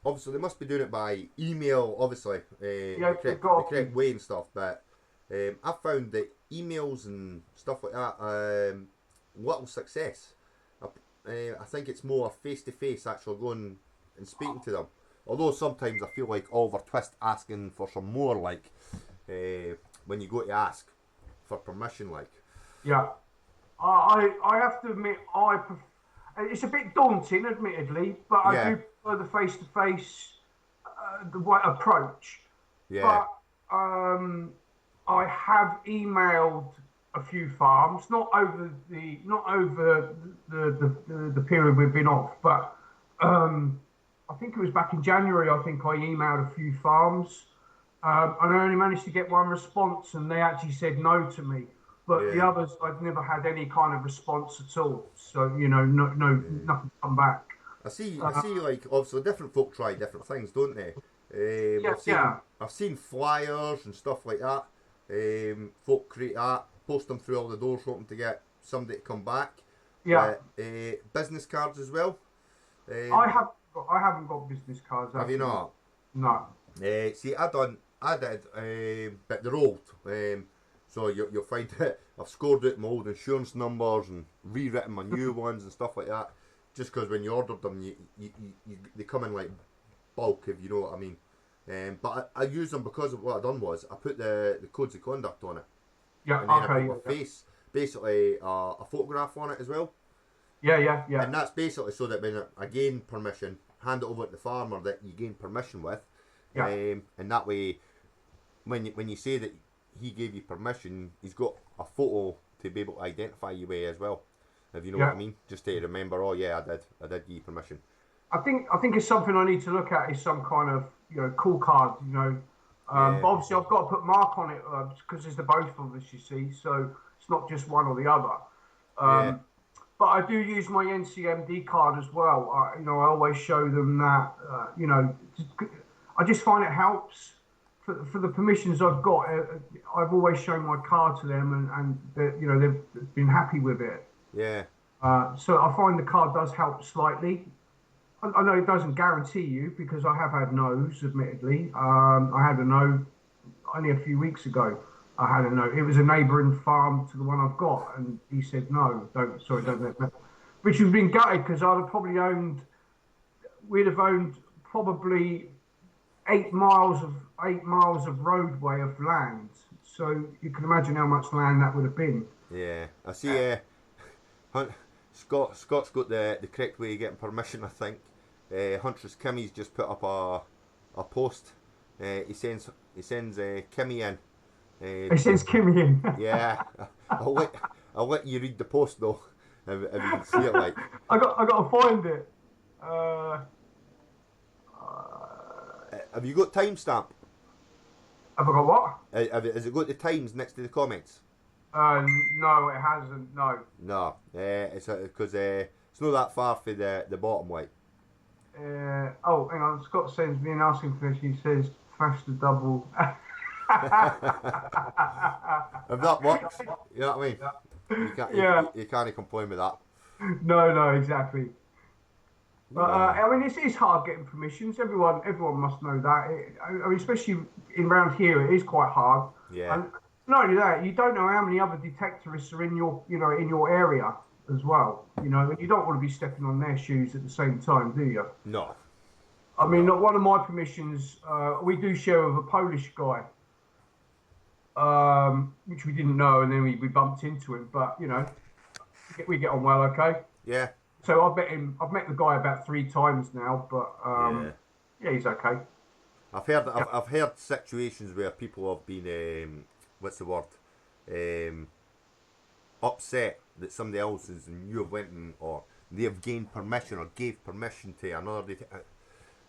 obviously they must be doing it by email, obviously, Yeah, the correct way and stuff. But I've found that emails and stuff like that, little success. I think it's more face to face, actually going and speaking to them. Although sometimes I feel like Oliver Twist asking for some more, like when you go to ask for permission, like. Yeah. I have to admit, it's a bit daunting, admittedly, but I Yeah, do prefer the face to face the way approach. yeah, But I have emailed a few farms, not over the period we've been off, but I think it was back in January. I think I emailed a few farms, and I only managed to get one response, and they actually said no to me. But the yeah, others, I'd never had any kind of response at all. So you know, yeah. nothing come back. I Uh, see. Like obviously, different folk try different things, don't they? yeah, yeah, I've seen flyers and stuff like that. Folk create that, post them through all the doors, hoping to get somebody to come back. yeah. But business cards as well. I Um, have, I haven't got business cards have you actually. not? No. See, I did, but they're old. So you'll find that I've scored out my old insurance numbers and rewritten my new ones and stuff like that. Just because when you ordered them, they come in like bulk, if you know what I mean. But I use them because of what I done was I put the codes of conduct on it, Yeah. and then I Okay. put my face, basically a photograph on it as well. Yeah. And that's basically so that when I gain permission, hand it over to the farmer that you gain permission with, Yeah. and that way, when you say that he gave you permission, he's got a photo to be able to identify you with as well. If you know what I Yeah. mean, just to remember. Oh yeah, I did give you permission. I think it's something I need to look at is some kind of call card. Yeah, But obviously I've got to put Mark on it because there's the both of us, you see. So it's not just one or the other. yeah, Um, but I do use my NCMD card as well. I always show them that. I just find it helps for the permissions I've got. I've always shown my card to them, and they've been happy with it. Yeah. So I find the card does help slightly. I know it doesn't guarantee you because I have had no's, admittedly. I had a no only a few weeks ago. I had a no. It was a neighbouring farm to the one I've got, and he said no. Don't let that. Which would have been gutted because we'd have owned probably 8 miles of roadway of land. So you can imagine how much land that would have been. Yeah. I see. Scott's got the correct way of getting permission, I think. Huntress Kimmy's just put up a post. He sends Kimmy in. He sends Kimmy in. Yeah. I'll let you read the post though, if you can see it. Like I got to find it. Have you got timestamp? Have I got what? Has it got the times next to the comments? No, it hasn't. No. No. It's because it's not that far for the bottom, like. Oh, hang on. Scott sends me an asking for this. He says, "Thrash the double." If that works, you know what I mean. You can't. Yeah. You can't complain with that. No, exactly. But I mean, it's hard getting permissions. Everyone must know that. I mean, especially around here, it is quite hard. Yeah. And not only that, you don't know how many other detectorists are in your area as well. And you don't want to be stepping on their shoes at the same time, do you? No. I mean, one of my permissions, we do share with a Polish guy, which we didn't know, and then we bumped into him. But we get on well, okay. Yeah. So I've met the guy about 3 times now, but yeah, he's okay. I've heard situations where people have been what's the word, upset that somebody else is and you have went or they have gained permission or gave permission to another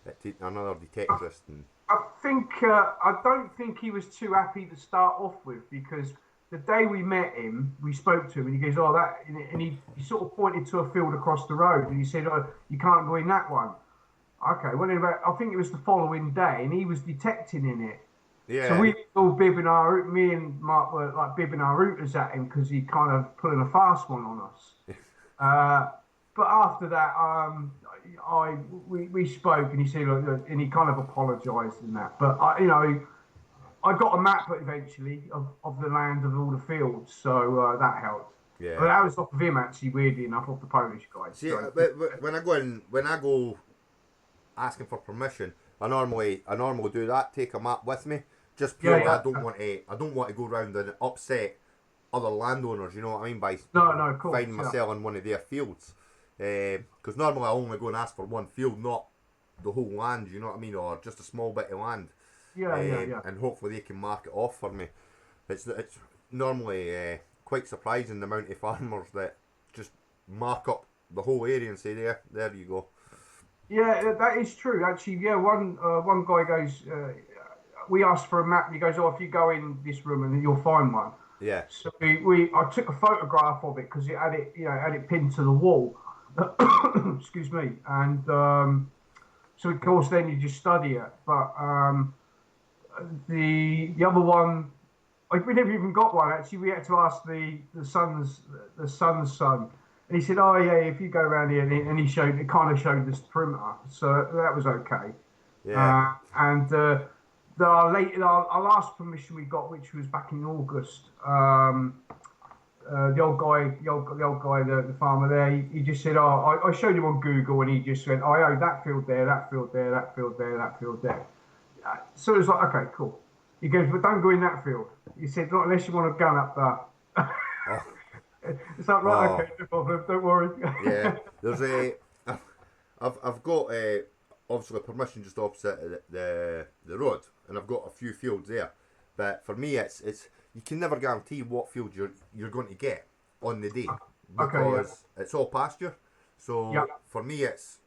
detectorist. And I don't think he was too happy to start off with, because the day we met him, we spoke to him, and he goes, "Oh, that," and he sort of pointed to a field across the road, and he said, "Oh, you can't go in that one." Okay, well, I think it was the following day, and he was detecting in it. yeah. So we were all me and Mark were like bibbing our routers at him because he kind of pulling a fast one on us. But after that, we spoke, and he said, look, and he kind of apologised in that. But I got a map eventually of the land of all the fields, so that helped. Yeah. But that was off of him, actually, weirdly enough, off the Polish guy. See, So. when I go asking for permission, I normally do that. Take a map with me, just purely. Yeah. I don't want to go around and upset other landowners. You know what I mean, by No, of course, finding myself in one of their fields. Because normally I only go and ask for one field, not the whole land. You know what I mean, or just a small bit of land. Yeah. And hopefully they can mark it off for me. It's normally quite surprising the amount of farmers that just mark up the whole area and say there you go. Yeah, that is true. Actually, yeah, one guy goes, we asked for a map, and he goes, "Oh, if you go in this room, and then you'll find one." Yeah. So I took a photograph of it because it had it pinned to the wall. Excuse me, and so of course then you just study it. But the other one, we never even got one. Actually, we had to ask the son's son. And he said, "Oh yeah, if you go around here," and he showed this perimeter, so that was okay. Yeah. And our last permission we got, which was back in August, the old guy, the farmer there, he just said, "Oh, I showed him on Google," and he just went, "Oh, yeah, that field there, that field there, that field there, that field there." So it was like, okay, cool. He goes, "But don't go in that field." He said, "Not unless you want a gun up there." Oh. It's like, right, okay, no problem, don't worry. Yeah, there's I've got obviously permission just opposite the road, and I've got a few fields there. But for me, it's you can never guarantee what field you're going to get on the day because it's all pasture. So for me, it's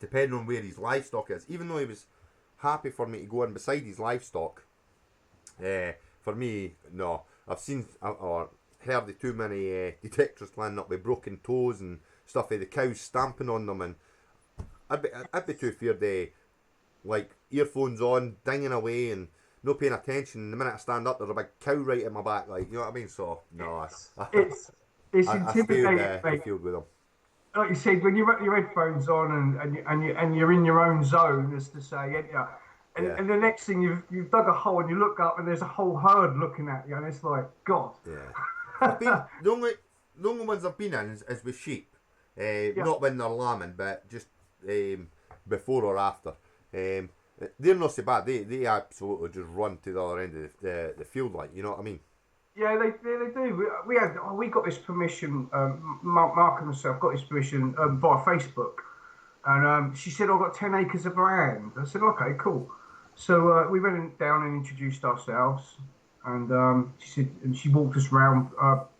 depending on where his livestock is. Even though he was happy for me to go in beside his livestock, for me, no. I've seen or heard of too many detectors landing up with broken toes and stuff, the cows stamping on them, and I'd be too feared like earphones on, dinging away and no paying attention. And the minute I stand up, there's a big cow right at my back, like, you know what I mean? So no, It's I stay intimidating, the mate. field with them. Like you said, when you've got your headphones on and you're in your own zone, as to say, ain't you? Yeah, And the next thing you've dug a hole and you look up and there's a whole herd looking at you, and it's like, God. yeah. I've been the only ones I've been in is with sheep. Yeah. Not when they're lambing, but just before or after. They're not so bad. They absolutely just run to the other end of the field, like, you know what I mean? Yeah, they do. We got this permission. Mark and myself got this permission via Facebook, and she said, "I've got 10 acres of land." I said, "Okay, cool." So we went down and introduced ourselves, and she said, and she walked us around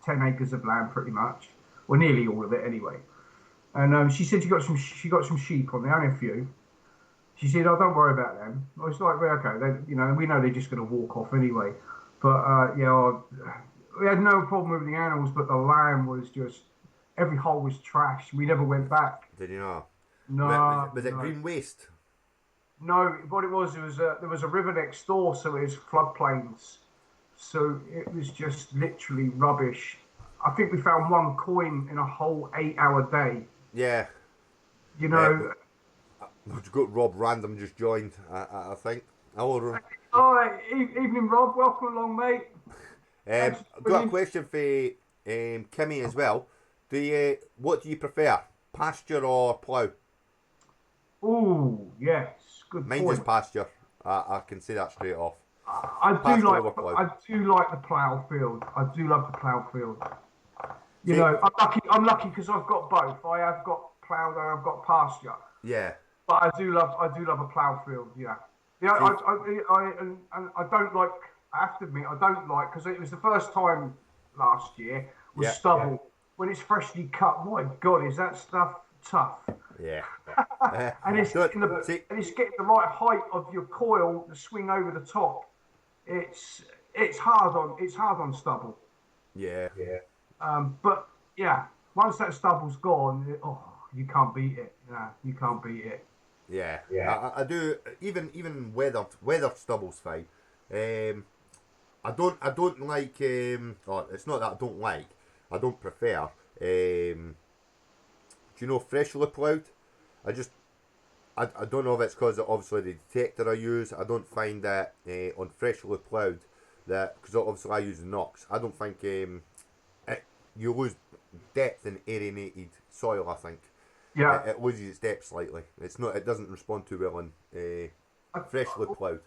10 acres of land, pretty much, well, nearly all of it anyway. And she said she got some sheep on there, only a few. She said, "Oh, don't worry about them." I was like, "Well, okay, we know they're just going to walk off anyway." But we had no problem with the animals, but the land was just every hole was trash. We never went back. Did you know? No, Was it no, green waste? no. What it was, there was a river next door, so it was floodplains. So it was just literally rubbish. I think we found one coin in a whole 8-hour day. Yeah. You know, We've got Rob Random just joined, I think. Hello, all right, evening, Rob. Welcome along, mate. Thanks for I've got a bringing. question for Kimmy as well. What do you prefer, pasture or plough? Oh, yes, good Mine is point. pasture. I can say that straight off. I do Pasture like over plough. I do like the plough field. I do love the plough field. You See, know, I'm lucky because I've got both. I have got plough and I've got pasture. yeah. But I do love a plough field. Yeah, yeah. See, And I don't like. I have to admit, I don't like because it was the first time last year was yeah, stubble when it's freshly cut. My God, is that stuff tough? yeah. Uh, And it's don't getting the see. and it's getting the right height of your coil to swing over the top. It's it's hard on stubble. Yeah, But yeah, once that stubble's gone, you can't beat it. Yeah, you can't beat it. yeah. I do. Even weathered stubble's fine. I don't like. Oh, it's not that I don't like. I don't prefer. Do you know freshly ploughed? I just I don't know if it's because obviously the detector I use. I don't find that on freshly ploughed that because obviously I use Nox. I don't think you lose depth in aerated soil. I think Yeah. it loses its depth slightly. It's not. It doesn't respond too well in I, freshly ploughed.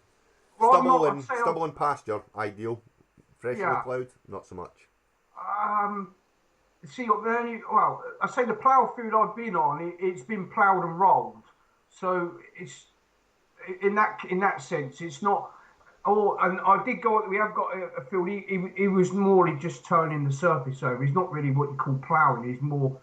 well, I'm not. I'd say Stubble and pasture ideal. Freshly yeah. ploughed not so much. Um, See, well, I say the plough field I've been on, it's been ploughed and rolled, so it's in that sense, it's not. Oh, and I did go. We have got a field. He was more just turning the surface over. He's not really what you call ploughing. He's more.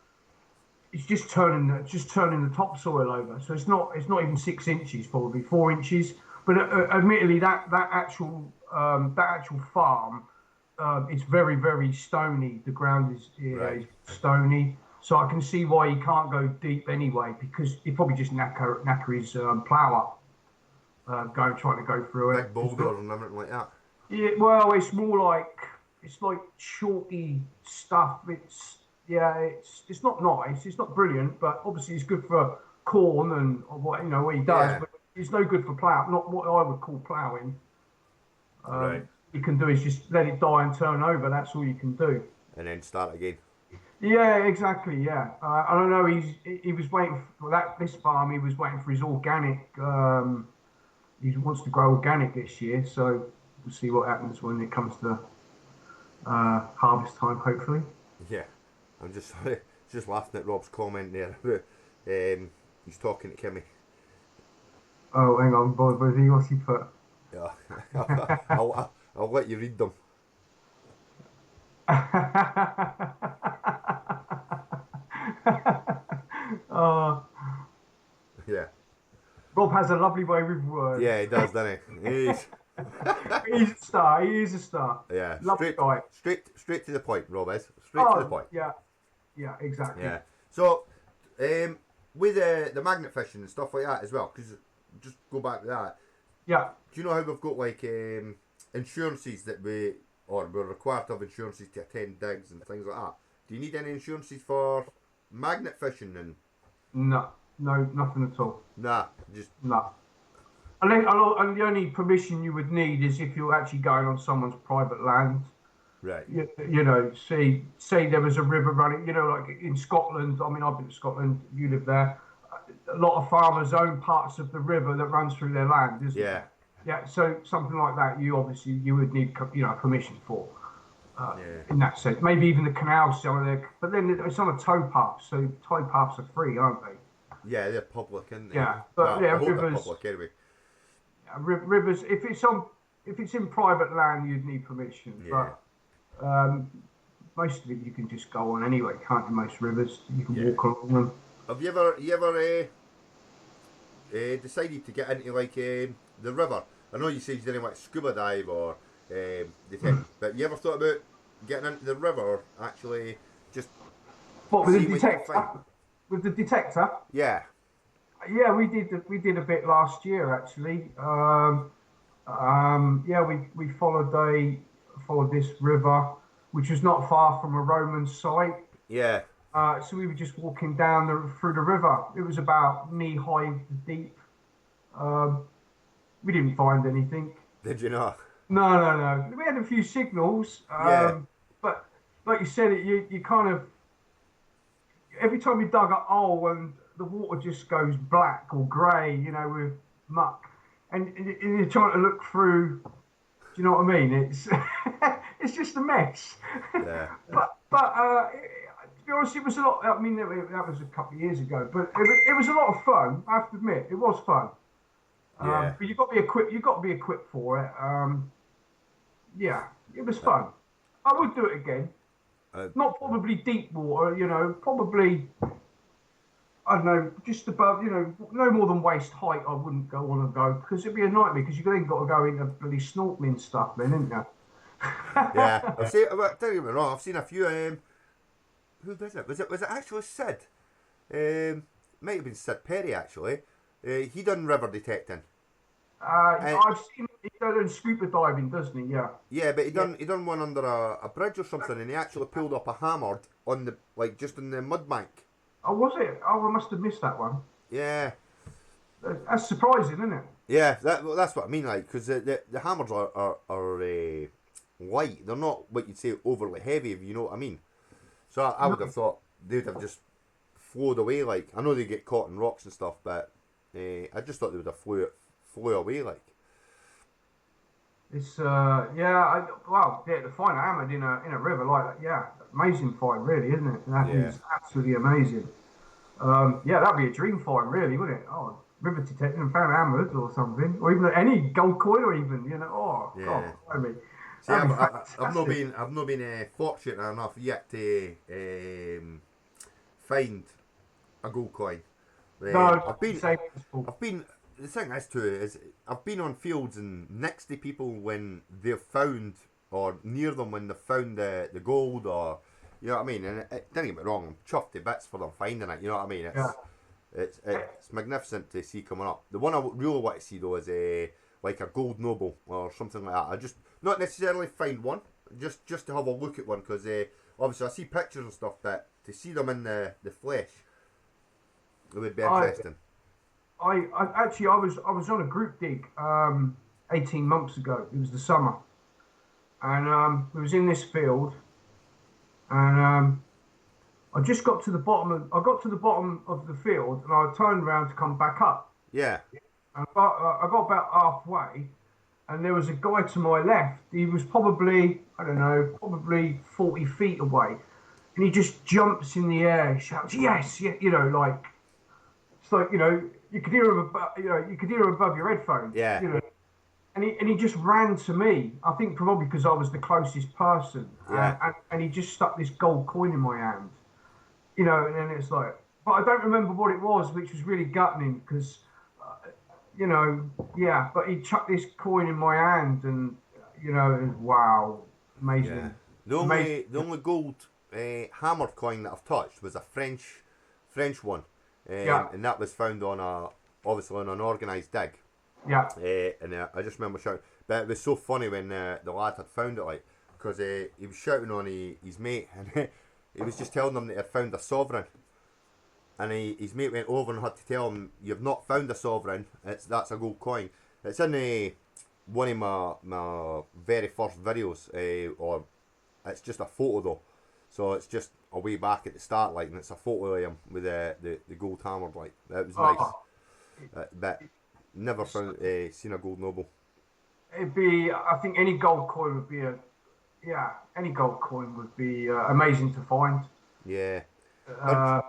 It's just turning the topsoil over. So it's not even 6 inches, probably 4 inches. But admittedly, that actual farm, it's very very stony. The ground Right. is stony. So I can see why he can't go deep anyway, because he probably just knacker his plough up, trying to go through it. Big boulders and everything like that. Yeah, well, it's like chalky stuff. It's not nice. It's not brilliant, but obviously it's good for corn and what he does. Yeah. But it's no good for plough. Not what I would call ploughing. Right. You can do is just let it die and turn over. That's all you can do. And then start again. Yeah, exactly. Yeah, I don't know. He was waiting for this farm. He was waiting for his organic. He wants to grow organic this year, so we'll see what happens when it comes to harvest time. Hopefully. Yeah. I'm just just laughing at Rob's comment there. He's talking to Kimmy. Oh, hang on, boy. What's he put? Yeah. I'll let you read them. uh, Yeah. Rob has a lovely way with words. Yeah, he does, doesn't he? He's, He's a star. He is a star. Yeah, Lovely guy. straight to the point, Rob is. Straight to the Oh, point. yeah, yeah, exactly. Yeah. So, with the magnet fishing and stuff like that as well, because just go back to that. Yeah. Do you know how we've got like insurances that we're required to have insurances to attend digs and things like that? Do you need any insurances for magnet fishing? And No, no, nothing at all. nah, just No. And the only permission you would need is if you're actually going on someone's private land. right. You know, say there was a river running, you know, like in Scotland. I mean, I've been to Scotland. You live there. A lot of farmers own parts of the river that runs through their land, isn't Yeah. there? Yeah. So something like that, you would need, you know, permission for. Yeah. In that sense, maybe even the canals, some of there. But then it's on a towpath, so towpaths are free, aren't they? Yeah, they're public, aren't they? Yeah. But Well, yeah, I hope they're rivers, public anyway. rivers. If it's in private land, you'd need permission. Yeah. But most of it you can just go on anyway, can't you? Most rivers you can Yeah. walk along them. Have you ever decided to get into like the river? I know you say you didn't like scuba dive or detect, but you ever thought about getting into the river or actually just What with see the what you can find? detector? With the detector? Yeah. Yeah, we did a bit last year actually. Yeah, we followed this river, which was not far from a Roman site. Yeah. So we were just walking down through the river. It was about knee high deep. Um, we didn't find anything. Did you not? No. We had a few signals, Yeah. but like you said, you kind of every time you dug a hole and the water just goes black or grey, you know, with muck, and you're trying to look through. Do you know what I mean? It's it's just a mess. Yeah. To be honest, it was a lot. I mean, that was a couple of years ago, but it was a lot of fun. I have to admit, it was fun. Yeah. But you've got to be equipped. You've got to be equipped for it. Yeah, it was fun. I would do it again. Uh, Not probably deep water, you know. Probably I don't know, just above, you know, no more than waist height. I wouldn't go on and go because it'd be a nightmare because you've then got to go into bloody snorkeling stuff, then, isn't you? yeah. I've seen. Don't get me wrong. I've seen a few. Who was it? Was it actually Sid? Might have been Sid Perry actually. He done river detecting. And I've seen he does scuba diving, doesn't he? Yeah. yeah, but Yeah. he done one under a bridge or something, and he actually pulled up a hammer on the like just in the mud bank. Oh, was it? Oh, I must have missed that one. Yeah, That's surprising, isn't it? yeah. That's what I mean, like, because the hammers are light. They're not what you'd say overly heavy, if you know what I mean. So I would have No. thought they'd have just flowed away. Like I know they get caught in rocks and stuff, but I just thought they would have flew away. Like It's yeah. Well, yeah, to find hammered in a river like that, yeah, amazing find, really, isn't it? That yeah, is absolutely amazing. Yeah, that'd be a dream find, really, wouldn't it? Oh, river detecting and found hammered or something, or even any gold coin, or even you know, oh yeah. god, I mean, See, that'd be I've fantastic. not been fortunate enough yet to find a gold coin. No, same principle. I've been. The thing is too is I've been on fields and next to people when they've found or near them when they've found the gold or you know what I mean. And don't get me wrong, I'm chuffed to bits for them finding it. You know what I mean? Yeah. It's magnificent to see coming up. The one I really want to see though is a like a gold noble or something like that. I just not necessarily find one, just to have a look at one because obviously I see pictures and stuff, but to see them in the flesh, it would be I, interesting. I actually I was on a group dig 18 months ago. It was the summer, and we was in this field, and I just got to the bottom of I got to the bottom of the field, and I turned around to come back up. Yeah, And I got about halfway, and there was a guy to my left. He was probably I don't know, probably 40 feet away, and he just jumps in the air, shouts yes, yeah, you know, like it's like you could hear him above, you could hear him above your headphones, yeah, and he just ran to me. I think probably because I was the closest person, yeah, and he just stuck this gold coin in my hand, and then it's like, but I don't remember what it was, which was really gutting because you know, yeah. But he chucked this coin in my hand, and it was wow, Yeah. amazing, amazing. The only gold hammered coin that I've touched was a French one, Yeah, and that was found on obviously on an organised dig. yeah. And I just remember shouting, but it was so funny when the lad had found it, like, because he was shouting on his mate, and he was just telling him that he had found a sovereign, and his mate went over and had to tell him, "You've not found a sovereign. That's a gold coin. It's in one of my very first videos, or it's just a photo though, so it's just a way back at the start, like, and it's a photo of him with the gold hammer, like, that was nice, Oh, but never found seen a gold noble. it'd be. I think any gold coin would be a. Yeah, any gold coin would be amazing to find. Yeah. Hunt- Uh,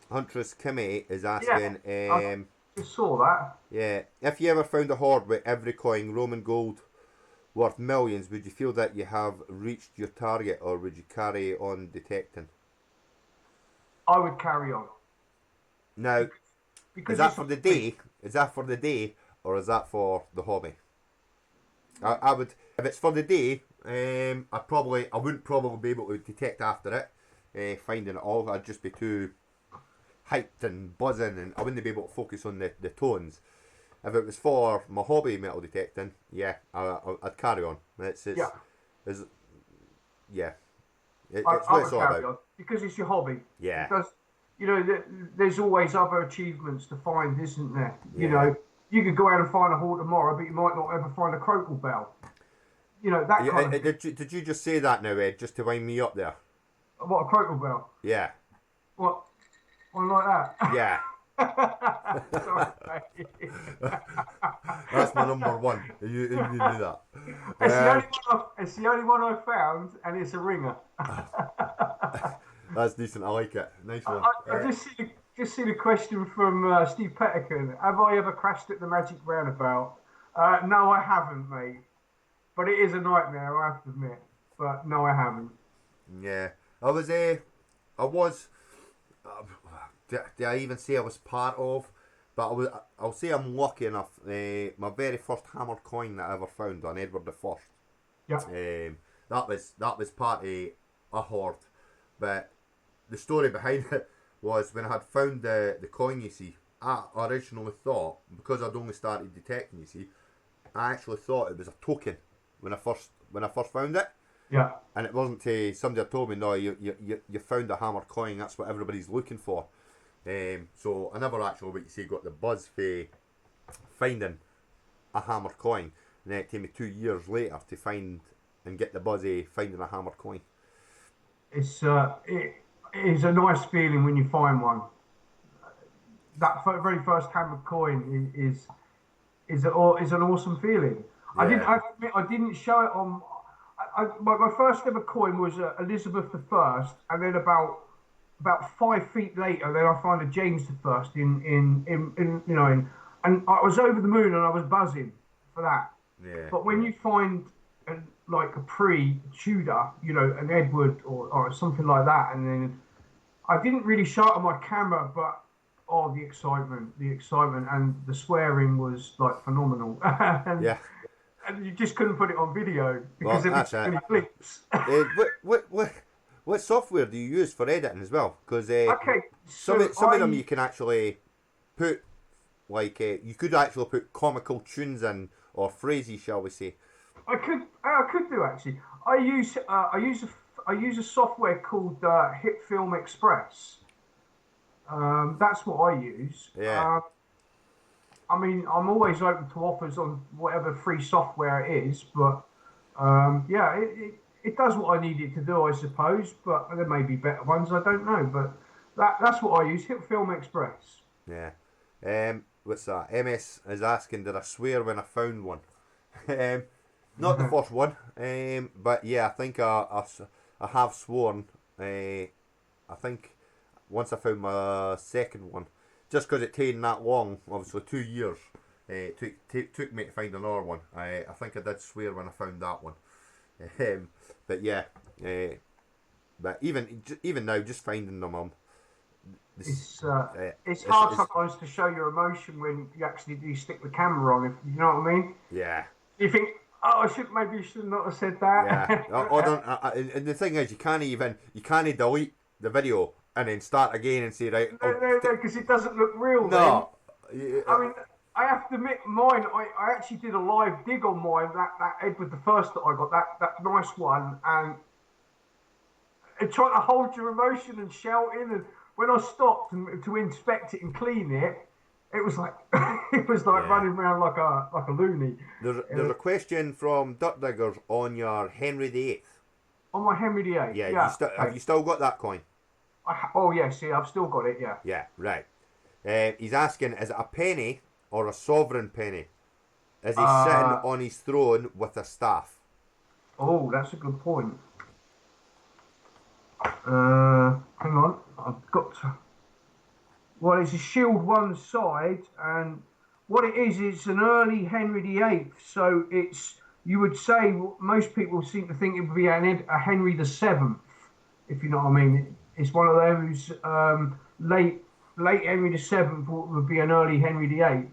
Huntress Kimmy is yeah, asking, I just saw that. yeah, if you ever found a hoard with every coin Roman gold worth millions, would you feel that you have reached your target, or would you carry on detecting? I would carry on Now, because, is because that it's for the hobby. day? Is that for the day, or is that for the hobby? I would, if it's for the day, I wouldn't probably be able to detect after it, finding it all. I'd just be too hyped and buzzing, and I wouldn't be able to focus on the tones. If it was for my hobby metal detecting, yeah, I'd carry on. Yeah, It's yeah, it's I what it's would all carry about. on because it's your hobby. Yeah, It does. There's always other achievements to find, isn't there? yeah. You could go out and find a hole tomorrow, but you might not ever find a crotal bell. That Yeah, kind of thing. did you just say that now, Ed, just to wind me up there? What, a crotal bell? Yeah, What? One like that? yeah. Sorry, mate. That's my number one. You knew that. It's the only one I found, and it's a ringer. That's decent. I like it. Nice one. I just seen a question from Steve Pettican. Have I ever crashed at the Magic Roundabout? No, I haven't, mate. But it is a nightmare, I have to admit. But no, I haven't. Yeah, I was. I was. Uh, did I even say I was part of? But I'll say I'm lucky enough. My very first hammered coin that I ever found on Edward the First. Yeah, That was part of a hoard, but the story behind it was when I had found the coin. You see, I originally thought, because I'd only started detecting. You see, I actually thought it was a token when I first found it. yeah. And it wasn't somebody had told me, no, you found a hammered coin, that's what everybody's looking for. So I never actually, what you say, got the buzz for finding a hammered coin. And then it took me 2 years later to find and get the buzz of finding a hammered coin. It is a nice feeling when you find one. That very first hammered coin is an awesome feeling. Yeah, I admit, I didn't show it on. My first ever coin was Elizabeth the First, and then about 5 feet later, then I find a James the First and I was over the moon and I was buzzing for that. yeah, But when you find like a pre-Tudor, an Edward or something like that, and then I didn't really show it on my camera, but oh, the excitement, and the swearing was like phenomenal, yeah. and you just couldn't put it on video because Well, there'd be that's too it. many clips. What software do you use for editing as well? Because Okay, so some of them you can actually put, like, you could actually put comical tunes in, or phrases, shall we say. I could do actually. I use a software called Hit Film Express. That's what I use. Yeah, I mean, I'm always open to offers on whatever free software it is, but yeah, it does what I need it to do, I suppose. But there may be better ones, I don't know. But that's what I use, Hit Film Express. yeah. What's that? MS is asking, did I swear when I found one? um, Not the first one, but yeah, I think I have sworn. I think once I found my second one, just because it taken that long, obviously 2 years, took me to find another one. I think I did swear when I found that one. But yeah, but even now, just finding them, It's hard sometimes to show your emotion when you actually do stick the camera on. If you know what I mean. Yeah. You think, oh, maybe you should not have said that. Yeah. And the thing is, you can't delete the video and then start again and say, right. No, because it doesn't look real. No. Then. I mean, I have to admit, mine. I actually did a live dig on mine. That Edward the First that I got, that nice one, and trying to hold your emotion and shouting. And when I stopped to inspect it and clean it, it was like running around like a loony. There's a question from Dirt Diggers on your Henry VIII. On my Henry VIII. Yeah. Have you still got that coin? Oh yes, yeah, I've still got it. Yeah. Yeah. Right. He's asking, is it a penny or a sovereign penny? Is he sitting on his throne with a staff? Oh, that's a good point. Hang on, I've got to. Well, it's a shield one side, and what it is, it's an early Henry VIII. So you would say, most people seem to think it would be a Henry VII, if you know what I mean. It's one of those late Henry VII would be an early Henry VIII.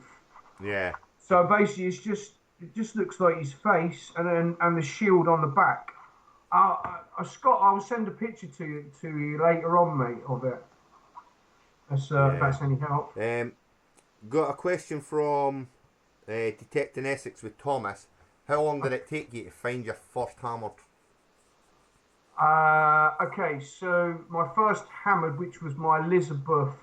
Yeah. So basically, it just looks like his face and the shield on the back. Scott, I'll send a picture to you later on, mate, of it. If that's any help. Got a question from Detecting Essex with Thomas. How long did it take you to find your first hammered? Okay, so my first hammered, which was my Elizabeth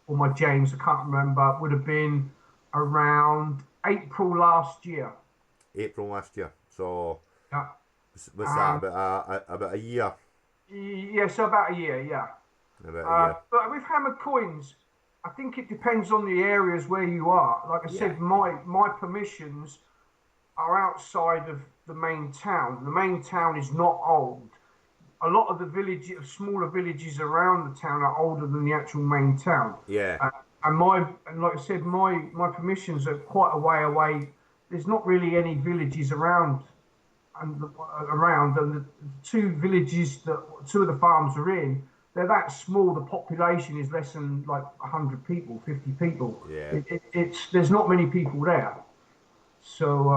or my James, I can't remember, would have been around April last year. April last year. So yeah. Was that about a year? Yeah, so about a year, yeah. About a year. But with hammered coins, I think it depends on the areas where you are. Like I said, my permissions are outside of the main town. The main town is not old. A lot of the smaller villages around the town are older than the actual main town. Yeah. And like I said, my permissions are quite a way away. There's not really any villages around. And the two villages that two of the farms are in, they're that small. The population is less than like 100 people, 50 people. Yeah. There's not many people there. So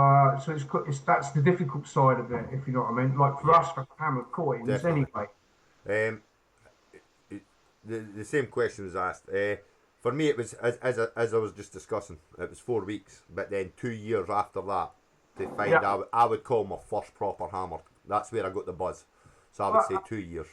that's the difficult side of it, if you know what I mean. Like for us, for hammered coins, definitely. Anyway. The same question was asked. For me, it was as I was just discussing. It was 4 weeks, but then 2 years after that, to find I would call my first proper hammer. That's where I got the buzz. So I would say 2 years.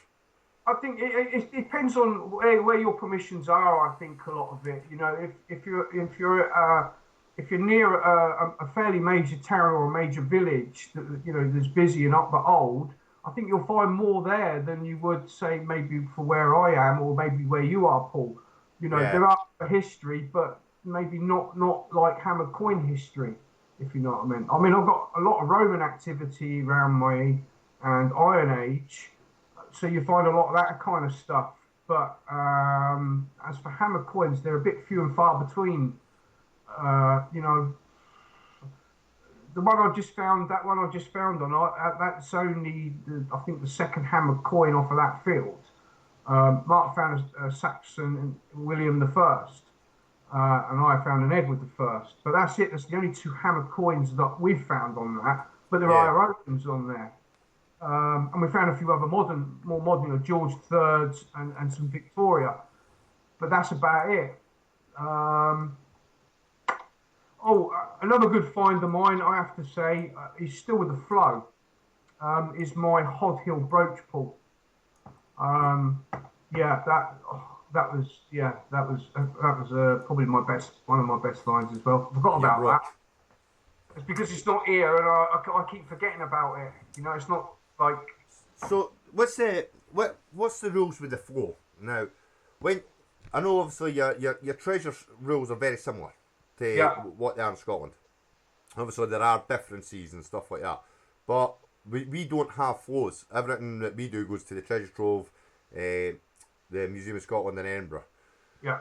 I think it depends on where your permissions are. I think a lot of it. You know, if you're near a fairly major town or a major village that that's busy and up but old, I think you'll find more there than you would say maybe for where I am or maybe where you are, Paul. You know, there are history, but maybe not like hammered coin history, if you know what I mean. I mean, I've got a lot of Roman activity around my and Iron Age, so you find a lot of that kind of stuff. But as for hammered coins, they're a bit few and far between. The one I just found, that's only I think the second hammered coin off of that field. Mark found a Saxon and William the First, and I found an Edward the First. But that's it. That's the only two hammered coins that we've found on that. But there are opens on there, and we found a few other more modern, George III's and some Victoria. But that's about it. Another good find of mine, I have to say, is still with the flow. Is my Hod Hill brooch pull. That was probably one of my best finds as well. I forgot about that. It's because it's not here, and I keep forgetting about it. You know, it's not like. So what's the rules with the flow now? When I know obviously your treasure rules are very similar to what they are in Scotland. Obviously there are differences and stuff like that, but we don't have flows. Everything that we do goes to the Treasure Trove, the Museum of Scotland in Edinburgh. Yeah.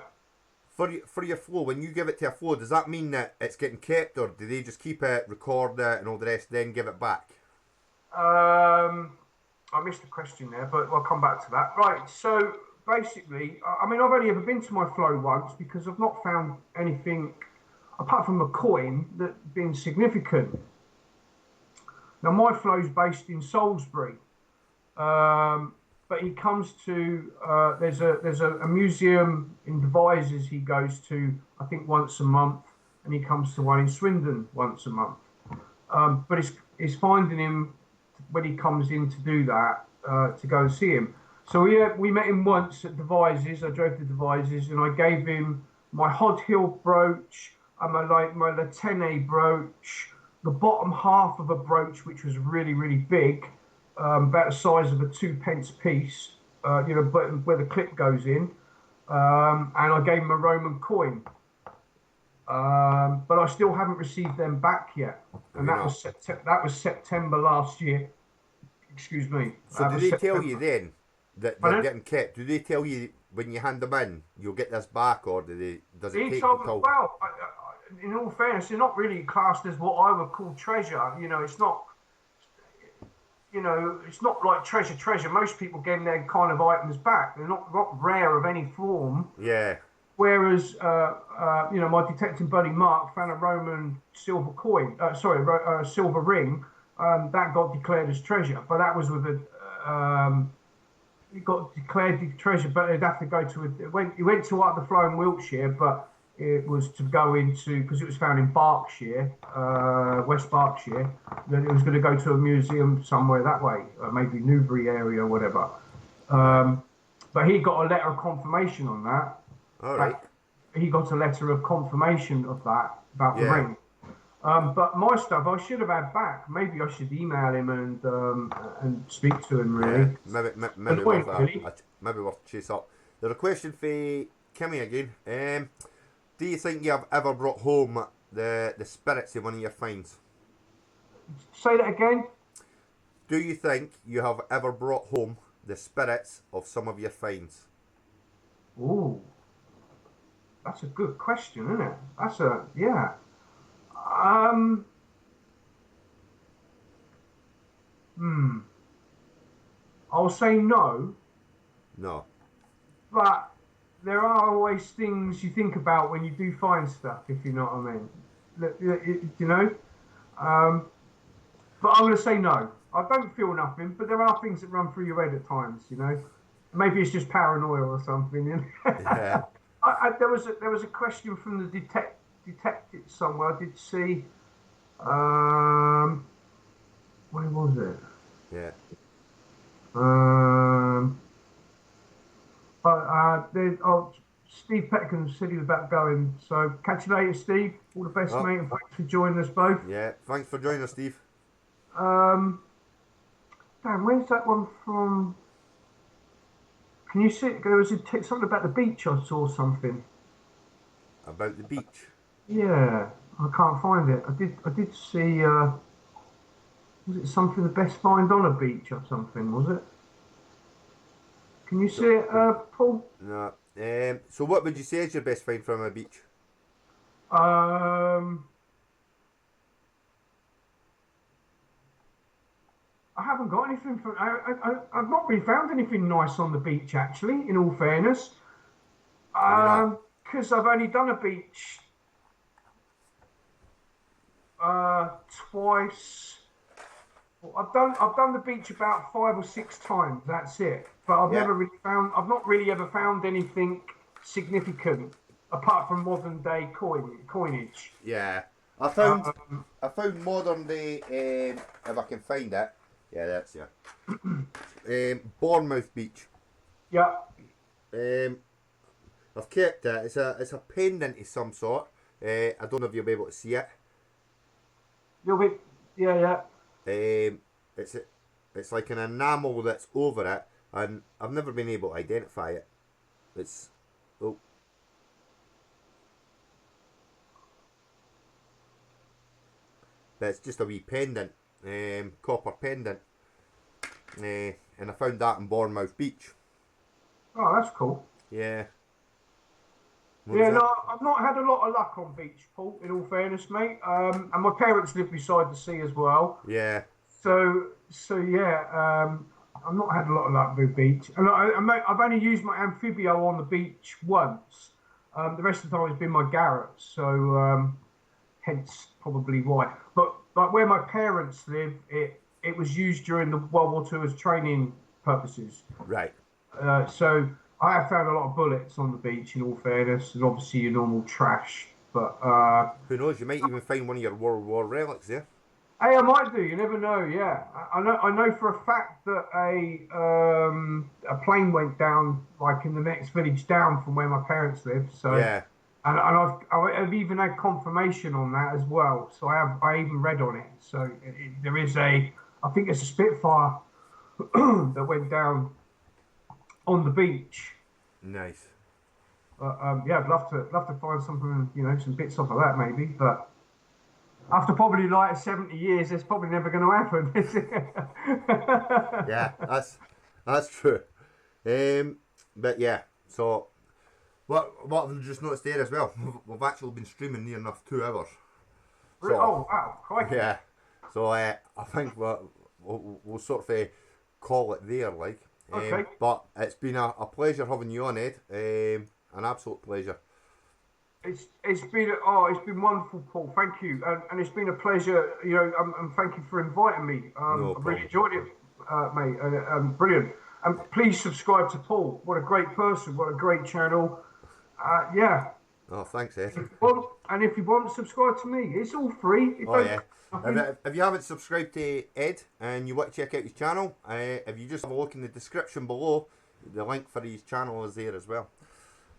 For your flow, when you give it to a flow, does that mean that it's getting kept, or do they just keep it, record it, and all the rest, then give it back? I missed the question there, but I'll come back to that. Right. So basically, I mean, I've only ever been to my flow once because I've not found anything apart from a coin that been significant. Now, my flow's based in Salisbury, but he comes to there's a museum in Devizes he goes to, I think once a month, and he comes to one in Swindon once a month. But it's finding him when he comes in to do that to go and see him. So we met him once at Devizes. I drove to Devizes and I gave him my Hod Hill brooch, my Latene brooch, the bottom half of a brooch which was really really big, about the size of a 2p piece, but where the clip goes in, and I gave him a Roman coin. But I still haven't received them back yet, and that was September last year. Excuse me. So did they tell you then that they're getting kept? Do they tell you when you hand them in, you'll get this back, or does it take until? Well, in all fairness, they're not really classed as what I would call treasure. It's not. It's not like treasure. Most people get their kind of items back. They're not rare of any form. Yeah. Whereas, my detective buddy Mark found a Roman silver coin. Silver ring. That got declared as treasure, but that was with it got declared treasure, but they'd have to go to it went to the flow in Wiltshire, but it was to go into, because it was found in Berkshire, West Berkshire, then it was going to go to a museum somewhere that way, maybe Newbury area or whatever. But he got a letter of confirmation on that. All right. He got a letter of confirmation of that about the ring. But my stuff I should have had back. Maybe I should email him and speak to him, really. Yeah, maybe we'll chase up. There's a question for Kimmy again. Do you think you have ever brought home the spirits in one of your finds? Say that again? Do you think you have ever brought home the spirits of some of your finds? Ooh. That's a good question, isn't it? Yeah. I'll say no. No. But there are always things you think about when you do find stuff, if you know what I mean. But I'm going to say no. I don't feel nothing, but there are things that run through your head at times, Maybe it's just paranoia or something. Yeah. There was a question from the detective somewhere. I did see. Where was it? Yeah. Steve Petcombe said he was about going. So catch you later, Steve. All the best, mate, and thanks for joining us both. Yeah, thanks for joining us, Steve. Dan, where's that one from? Can you see? There was something about the beach. I saw something about the beach. Yeah, I can't find it. I did see. Was it something the best find on a beach or something? Was it? Can you see it, Paul? No. So what would you say is your best find from a beach? I haven't got anything from. I've not really found anything nice on the beach, actually. In all fairness, because I've only done a beach twice. I've done the beach about 5 or 6 times. That's it. But I've I've not really ever found anything significant apart from modern day coinage. Yeah, I found modern day. If I can find it. Yeah, that's Bournemouth Beach. Yeah. I've kept it. It's a pendant of some sort. I don't know if you'll be able to see it. You'll be. Yeah. It's like an enamel that's over it, and I've never been able to identify it. But it's just a wee pendant, copper pendant, and I found that in Bournemouth Beach. Oh, that's cool. Yeah. I've not had a lot of luck on beach, Paul, in all fairness, mate. And my parents live beside the sea as well. Yeah. So yeah, I've not had a lot of luck with beach, and I've only used my amphibio on the beach once. The rest of the time it's been my Garrett, so hence probably why. But like where my parents live, it was used during the World War II as training purposes. Right. So I have found a lot of bullets on the beach, in all fairness, and obviously your normal trash. But Who knows? You might even find one of your World War relics there. hey, I might do. You never know. Yeah, I know. I know for a fact that a plane went down like in the next village down from where my parents live. So, Yeah. and I've even had confirmation on that as well. So I even read on it. So there is I think it's a Spitfire that went down on the beach. Nice. But yeah, I'd love to find something, some bits off of that maybe. But after probably like 70 years, it's probably never going to happen, is it? Yeah, that's true. But yeah, so what I've just noticed there as well, we've actually been streaming near enough 2 hours. So Oh wow, crikey. yeah, so I think we'll sort of call it there, like. Okay. But it's been a pleasure having you on, Ed. An absolute pleasure. It's been wonderful, Paul. Thank you, and it's been a pleasure. And thank you for inviting me. No I really problem. enjoyed it, mate. Brilliant. And please subscribe to Paul. What a great person. What a great channel. Yeah. Oh, thanks, Ed. And if you want, subscribe to me. It's all free. Oh yeah. If you haven't subscribed to Ed and you want to check out his channel, if you just have a look in the description below, the link for his channel is there as well.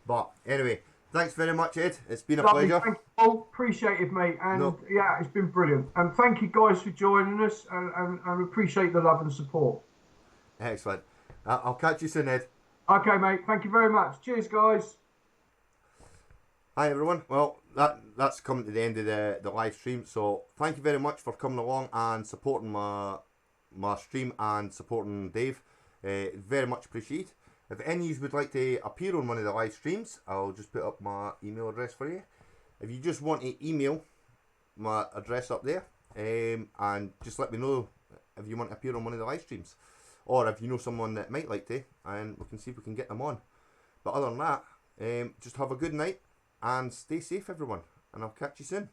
But anyway, thanks very much, Ed. It's been a pleasure. Thank you, Paul. Appreciate it, mate. And yeah, it's been brilliant. And thank you guys for joining us, and appreciate the love and support. Excellent. I'll catch you soon, Ed. Okay, mate. Thank you very much. Cheers, guys. Hi everyone. Well, that's come to the end of the live stream. So thank you very much for coming along and supporting my stream and supporting Dave. Very much appreciated. If any of you would like to appear on one of the live streams, I'll just put up my email address for you. If you just want to email my address up there, and just let me know if you want to appear on one of the live streams, or if you know someone that might like to, and we can see if we can get them on. But other than that, just have a good night and stay safe, everyone, and I'll catch you soon.